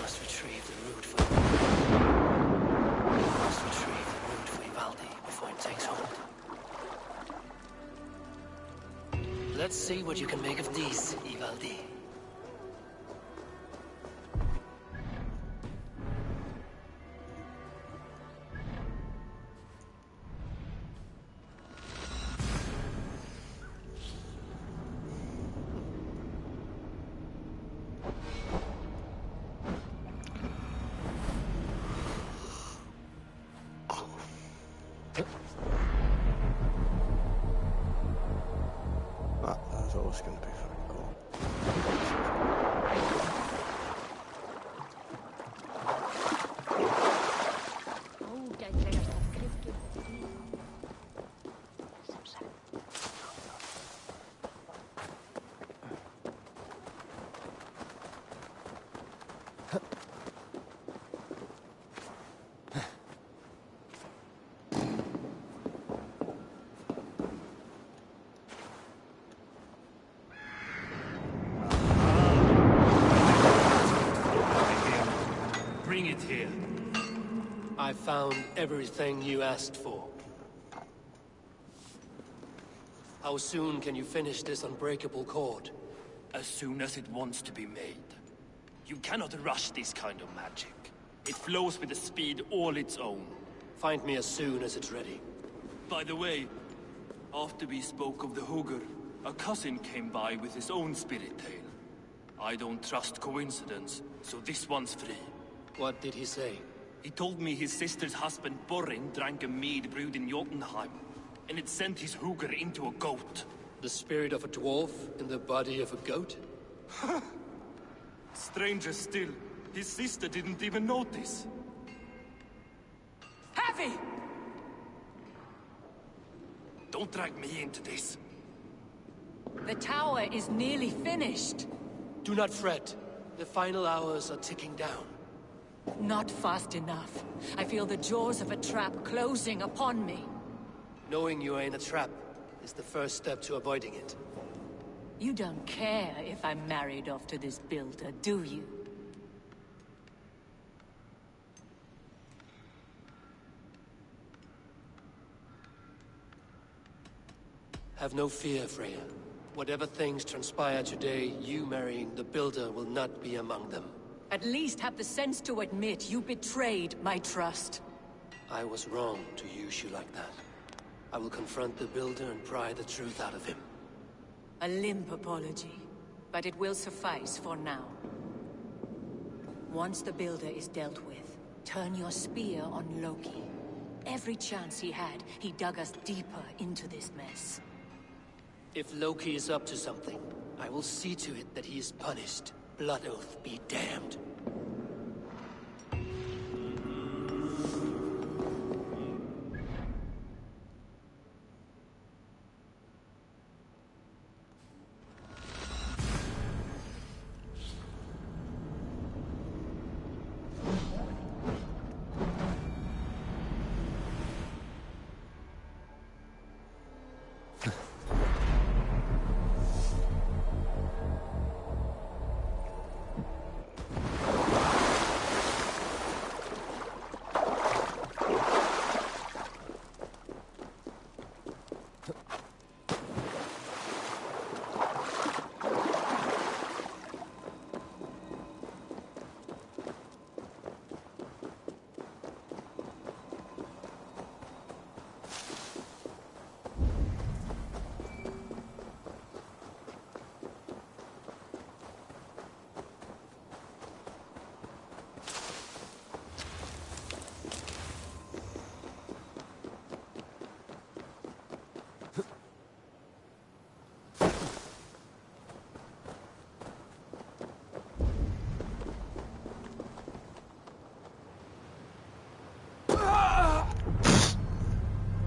Must retrieve the root for Ivaldi before it takes hold. Let's see what you can make of these, Ivaldi. That's always going to be fucking cool. Bring it here. I found everything you asked for. How soon can you finish this unbreakable cord? As soon as it wants to be made. You cannot rush this kind of magic. It flows with a speed all its own. Find me as soon as it's ready. By the way, after we spoke of the Hugr, a cousin came by with his own spirit tale. I don't trust coincidence, so this one's free. What did he say? He told me his sister's husband Borin drank a mead brewed in Jotunheim, and it sent his Hugr into a goat. The spirit of a dwarf in the body of a goat? Stranger still, his sister didn't even notice. Heavy! Don't drag me into this. The tower is nearly finished. Do not fret. The final hours are ticking down. Not fast enough. I feel the jaws of a trap closing upon me. Knowing you are in a trap is the first step to avoiding it. You don't care if I'm married off to this builder, do you? Have no fear, Freya. Whatever things transpire today, you marrying the builder will not be among them. At least have the sense to admit you betrayed my trust. I was wrong to use you like that. I will confront the Builder and pry the truth out of him. A limp apology, but it will suffice for now. Once the Builder is dealt with, turn your spear on Loki. Every chance he had, he dug us deeper into this mess. If Loki is up to something, I will see to it that he is punished. Blood Oath be damned.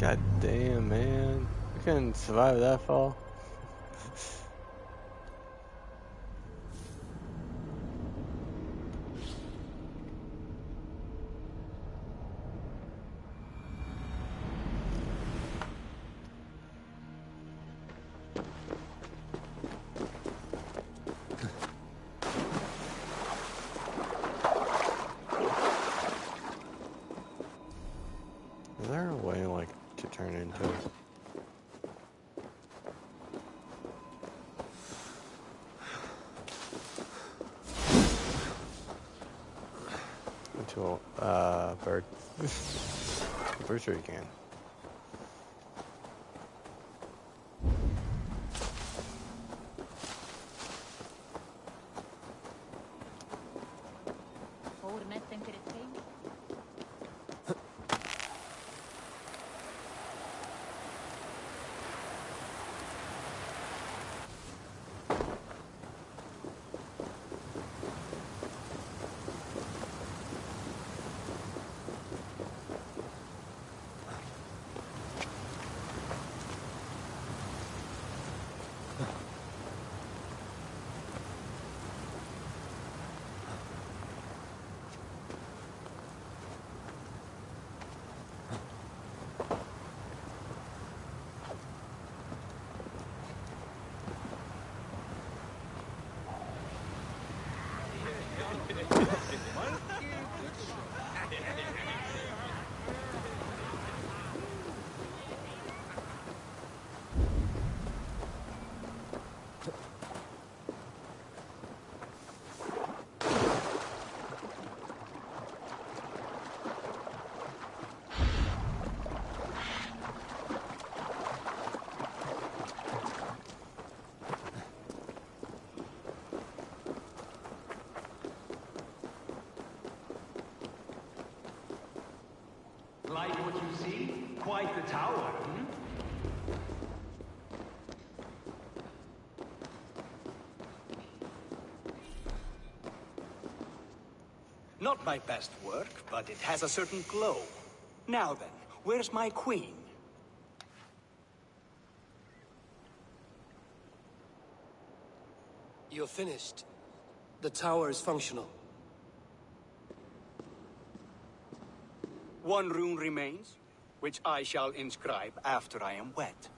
God damn, man. I couldn't survive that fall. Is there a way, like, to turn into a bird? I'm pretty sure you can. Like what you see? Quite the tower, hmm? Not my best work, but it has a certain glow. Now then, where's my queen? You're finished. The tower is functional. One rune remains, which I shall inscribe after I am wet.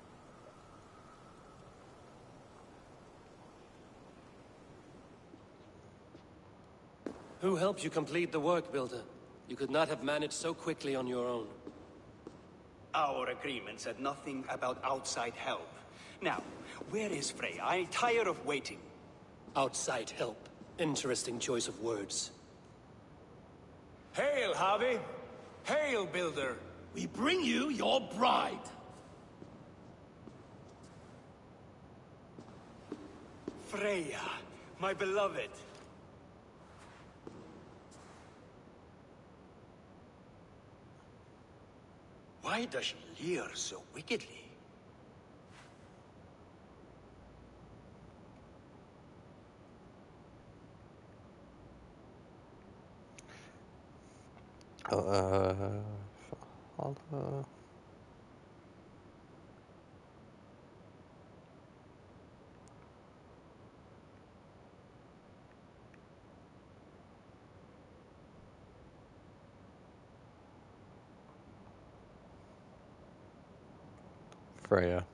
Who helped you complete the work, Builder? You could not have managed so quickly on your own. Our agreement said nothing about outside help. Now, where is Frey? I tire of waiting. Outside help? Interesting choice of words. Hail, Harvey! Hail, Builder! We bring you your bride. Freya, my beloved. Why does she leer so wickedly? Valhalla. Freya.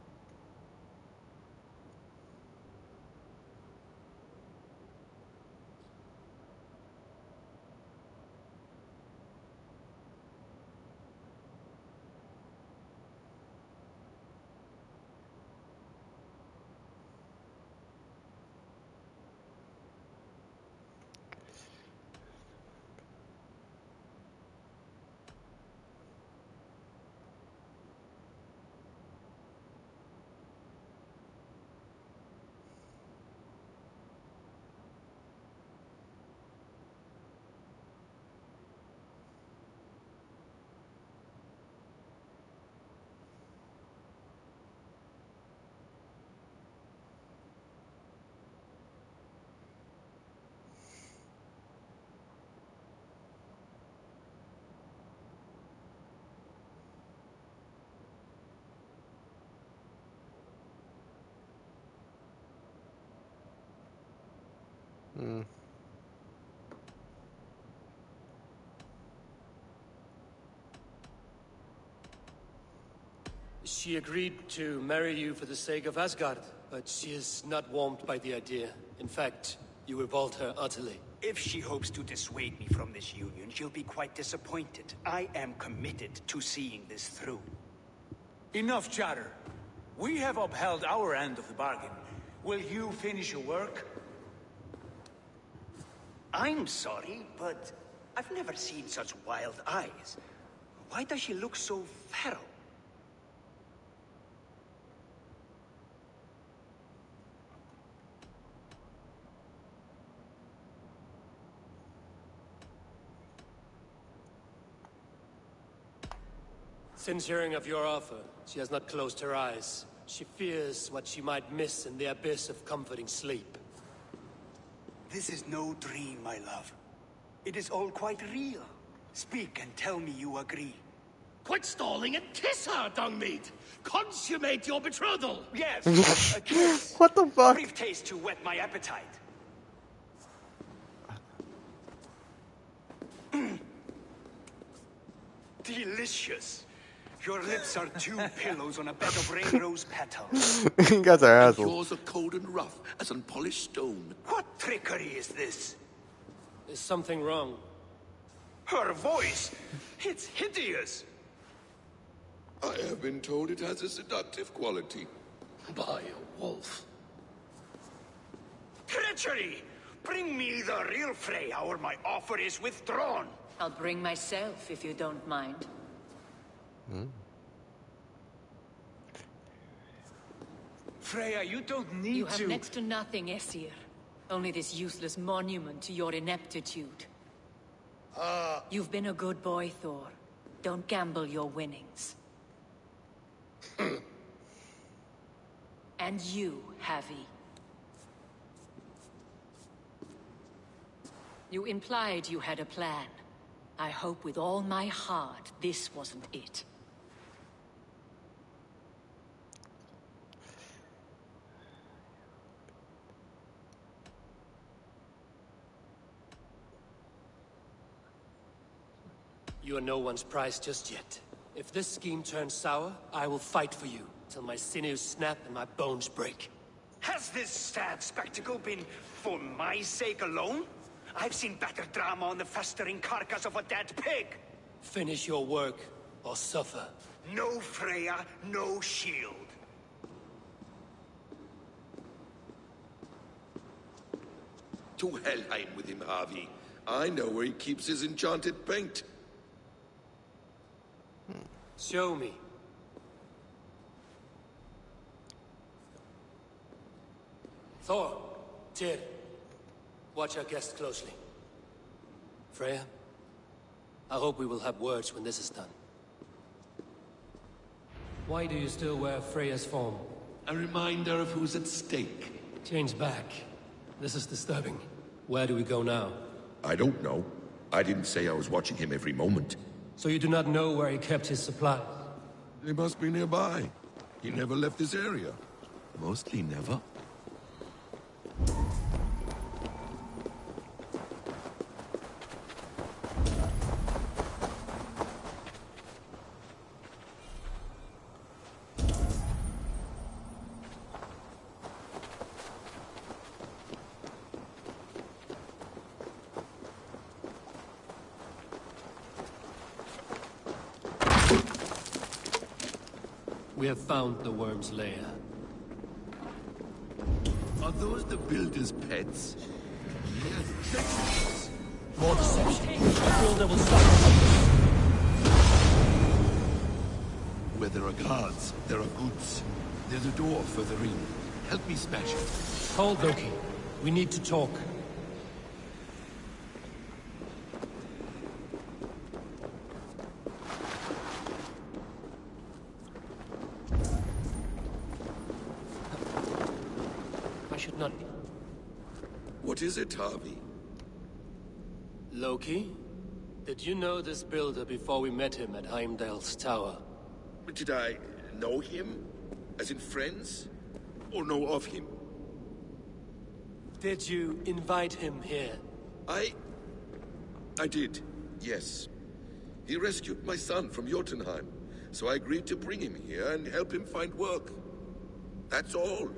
Hmm. She agreed to marry you for the sake of Asgard, but she is not warmed by the idea. In fact, you revolt her utterly. If she hopes to dissuade me from this union, she'll be quite disappointed. I am committed to seeing this through. Enough chatter. We have upheld our end of the bargain. Will you finish your work? I'm sorry, but I've never seen such wild eyes. Why does she look so feral? Since hearing of your offer, she has not closed her eyes. She fears what she might miss in the abyss of comforting sleep. This is no dream, my love. It is all quite real. Speak and tell me you agree. Quit stalling and kiss her, Dungmeat! Consummate your betrothal! Yes, a kiss. What the fuck? A brief taste to whet my appetite. Delicious. Your lips are two pillows on a bed of ring-rose petals. You guys are And assholes. yours are cold and rough as unpolished stone. What trickery is this? Is something wrong? Her voice! It's hideous! I have been told it has a seductive quality. By a wolf. Treachery! Bring me the real Freya or my offer is withdrawn. I'll bring myself if you don't mind. Freya, you don't need You have to... next to nothing, Aesir. Only this useless monument to your ineptitude. You've been a good boy, Thor. Don't gamble your winnings. And you, Havi. You implied you had a plan. I hope with all my heart this wasn't it. You are no one's prize just yet. If this scheme turns sour, I will fight for you, till my sinews snap and my bones break. Has this sad spectacle been for my sake alone? I've seen better drama on the festering carcass of a dead pig. Finish your work, or suffer. No Freya, no shield. To Helheim with him, Harvey. I know where he keeps his enchanted paint. Show me. Thor, Tyr, watch our guest closely. Freya, I hope we will have words when this is done. Why do you still wear Freya's form? A reminder of who's at stake. Change back. This is disturbing. Where do we go now? I don't know. I didn't say I was watching him every moment. So you do not know where he kept his supplies? They must be nearby. He never left this area. Mostly never. We have found the worm's lair. Are those the builder's pets? Yes. More deception. The builder will stop. Where there are guards, there are goods. There's a door further in. Help me smash it. Hold, Loki. We need to talk. Should not be. What is it, Harvey? Loki? Did you know this builder before we met him at Heimdall's tower? Did I know him? As in friends? Or know of him? Did you invite him here? I did, yes. He rescued my son from Jotunheim, so I agreed to bring him here and help him find work. That's all.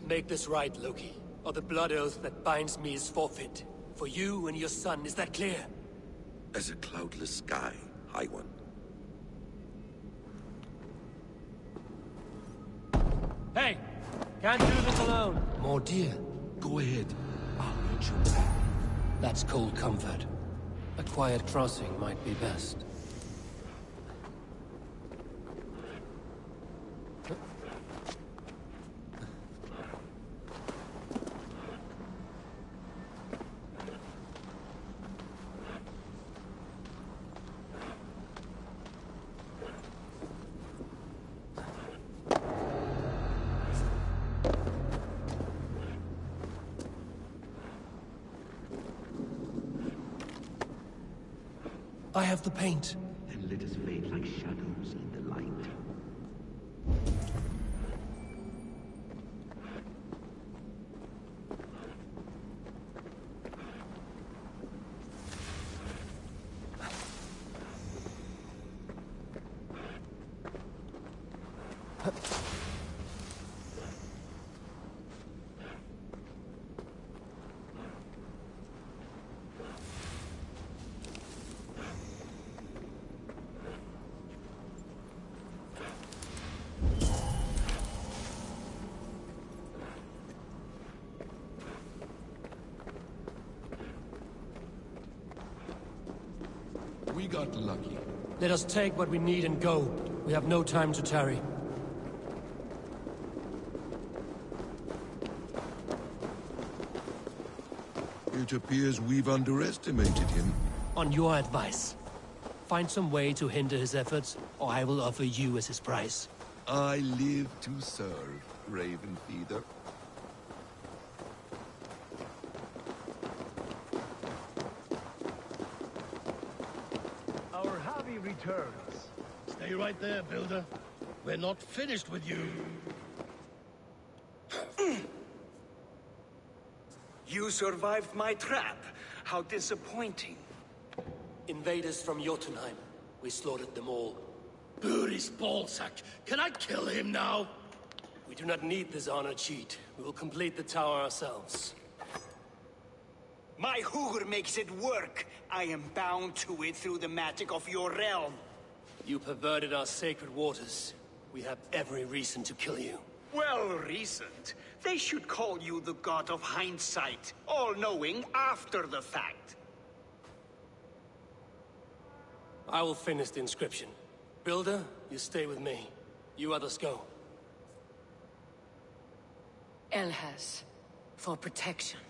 Make this right, Loki, or the blood oath that binds me is forfeit. For you and your son, is that clear? As a cloudless sky, High One. Hey! Can't do this alone! More dear. Go ahead. I'll reach you back. That's cold comfort. A quiet crossing might be best. I have the paint. Then let us fade like shadows in the light. We got lucky. Let us take what we need and go. We have no time to tarry. It appears we've underestimated him. On your advice. Find some way to hinder his efforts, or I will offer you as his price. I live to serve, Raven Feeder. Our Harvey returns. Stay right there, Builder. We're not finished with you. You survived my trap. How disappointing. Invaders from Jotunheim. We slaughtered them all. Buri's ballsack. Can I kill him now? We do not need this honor cheat. We will complete the tower ourselves. My Hugr makes it work. I am bound to it through the magic of your realm. You perverted our sacred waters. We have every reason to kill you. Well, recent. They should call you the god of hindsight, all-knowing after the fact. I will finish the inscription. Builder, you stay with me. You others go. Elhaz, for protection.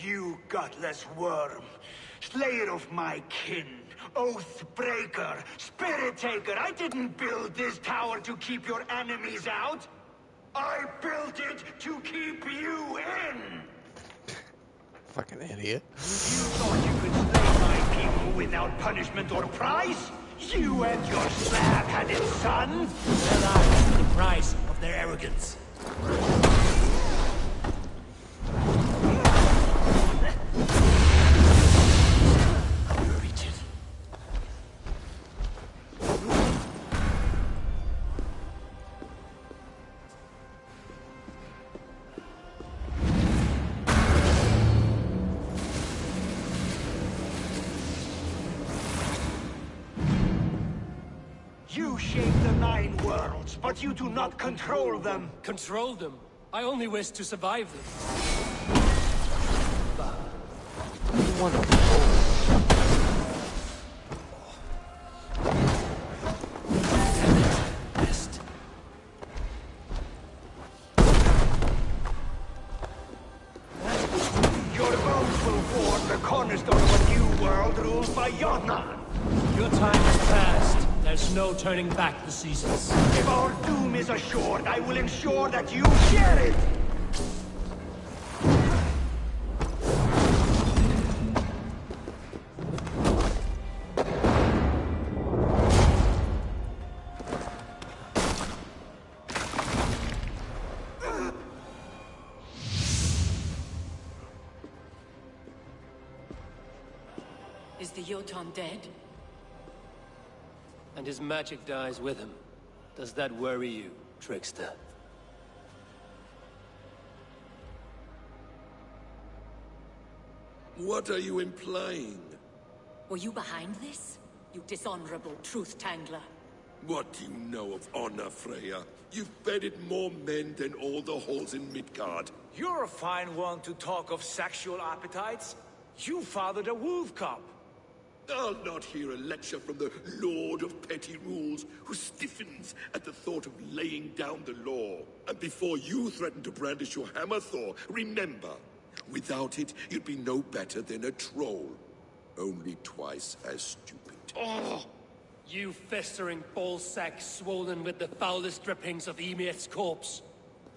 You gutless worm, slayer of my kin, oath breaker, spirit taker. I didn't build this tower to keep your enemies out. I built it to keep you in. Fucking idiot. You thought you could slay my people without punishment or price? You and your slab-headed son? Then I pay the price of their arrogance. You shape the 9 worlds, but you do not control them. Control them? I only wish to survive them. You want to control. Best. Your bones will form the cornerstone of a new world ruled by Jotnar. Your time has passed. There's no turning back the seasons. If our doom is assured, I will ensure that you share it! Is the Jotun dead? And his magic dies with him. Does that worry you, trickster? What are you implying? Were you behind this? You dishonorable truth-tangler. What do you know of honor, Freya? You've bedded more men than all the halls in Midgard. You're a fine one to talk of sexual appetites. You fathered a wolf cub. I'll not hear a lecture from the Lord of Petty Rules, who stiffens at the thought of laying down the law. And before you threaten to brandish your hammer, Thor, remember, without it, you'd be no better than a troll. Only twice as stupid. Oh! You festering ballsack swollen with the foulest drippings of Ymir's corpse.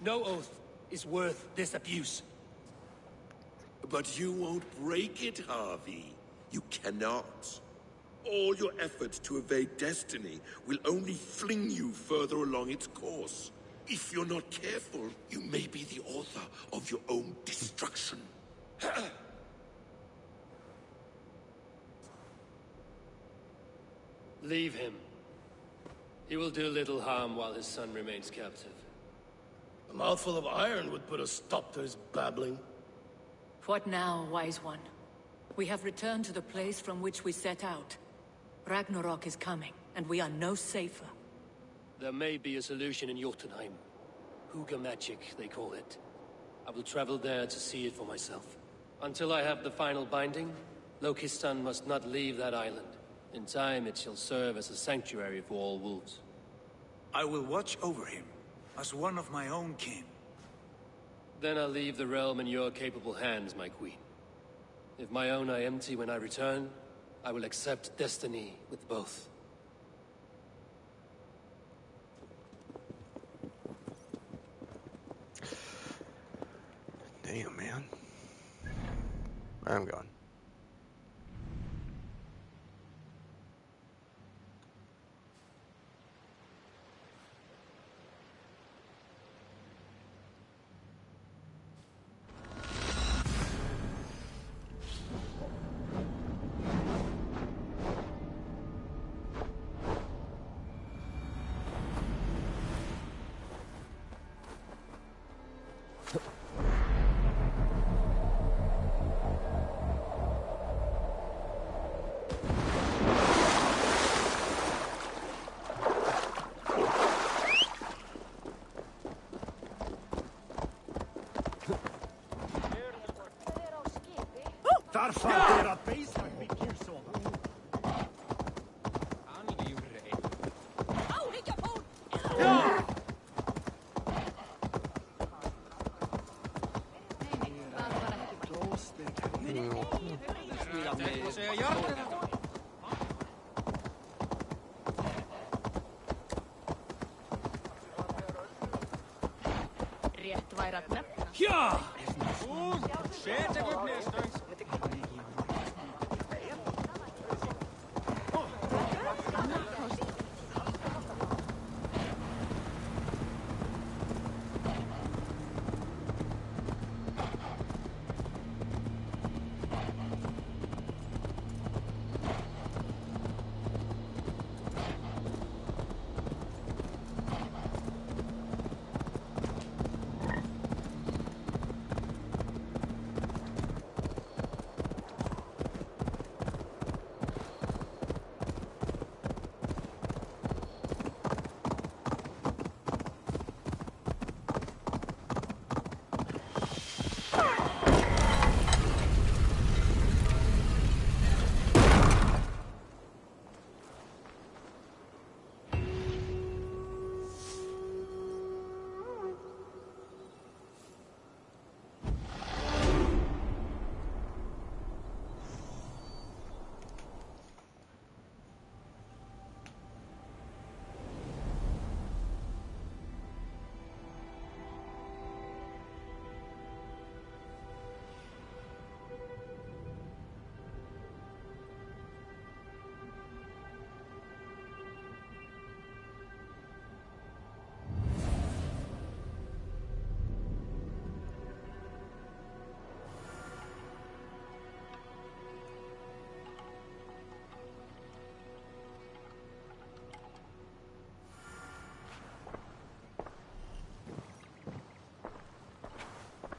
No oath is worth this abuse. But you won't break it, Harvey. You cannot. All your efforts to evade destiny will only fling you further along its course. If you're not careful, you may be the author of your own destruction. Leave him. He will do little harm while his son remains captive. A mouthful of iron would put a stop to his babbling. What now, wise one? We have returned to the place from which we set out. Ragnarok is coming, and we are no safer. There may be a solution in Jotunheim. Hugger magic, they call it. I will travel there to see it for myself. Until I have the final binding, Loki's son must not leave that island. In time, it shall serve as a sanctuary for all wolves. I will watch over him, as one of my own kin. Then I'll leave the realm in your capable hands, my queen. If my own are empty when I return, I will accept destiny with both. Damn, man. I'm gone. Ja!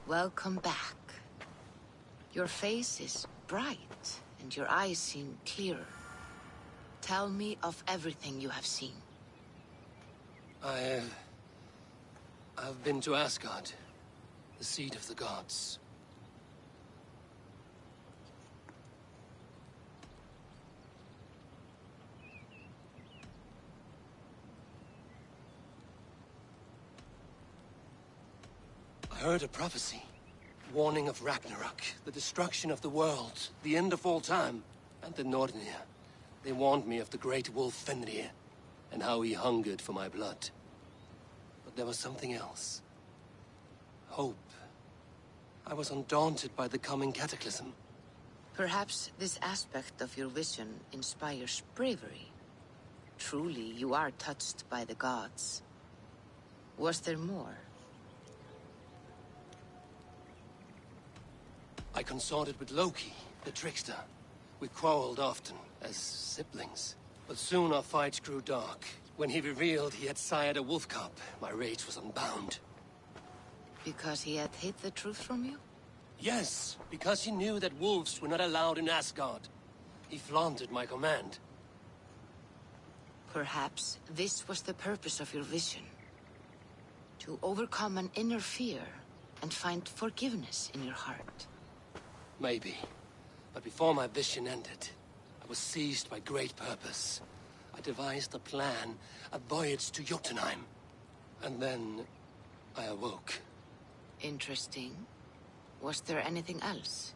Welcome back. Your face is bright, and your eyes seem clearer. Tell me of everything you have seen. I've been to Asgard, the seat of the gods. I heard a prophecy, warning of Ragnarok, the destruction of the world, the end of all time, and the Nornir. They warned me of the great wolf Fenrir, and how he hungered for my blood. But there was something else. Hope. I was undaunted by the coming cataclysm. Perhaps this aspect of your vision inspires bravery. Truly, you are touched by the gods. Was there more? I consorted with Loki, the trickster. We quarreled often, as siblings. But soon our fights grew dark. When he revealed he had sired a wolf cub, my rage was unbound. Because he had hid the truth from you? Yes, because he knew that wolves were not allowed in Asgard. He flaunted my command. Perhaps this was the purpose of your vision. To overcome an inner fear and find forgiveness in your heart. Maybe. But before my vision ended, I was seized by great purpose. I devised a plan, a voyage to Jotunheim. And then I awoke. Interesting. Was there anything else?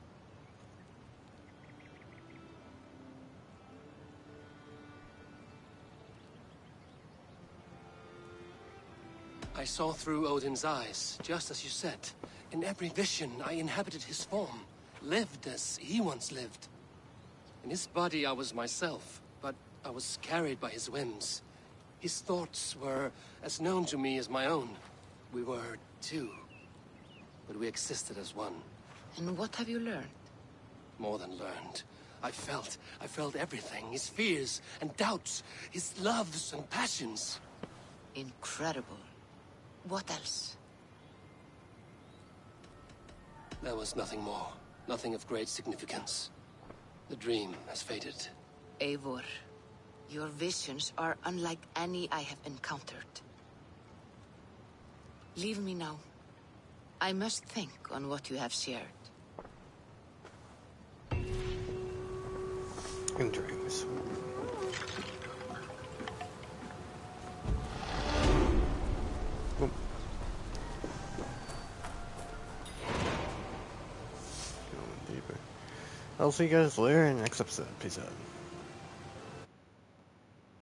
I saw through Odin's eyes, just as you said. In every vision, I inhabited his form, lived as he once lived. In his body, I was myself, but I was carried by his whims. His thoughts were as known to me as my own. We were two, but we existed as one. And what have you learned? More than learned. I felt everything. His fears and doubts, his loves and passions. Incredible. What else? There was nothing more. Nothing of great significance. The dream has faded. Eivor, your visions are unlike any I have encountered. Leave me now. I must think on what you have shared. and drinks. Boom. Going deeper. I'll see you guys later in the next episode. Peace out.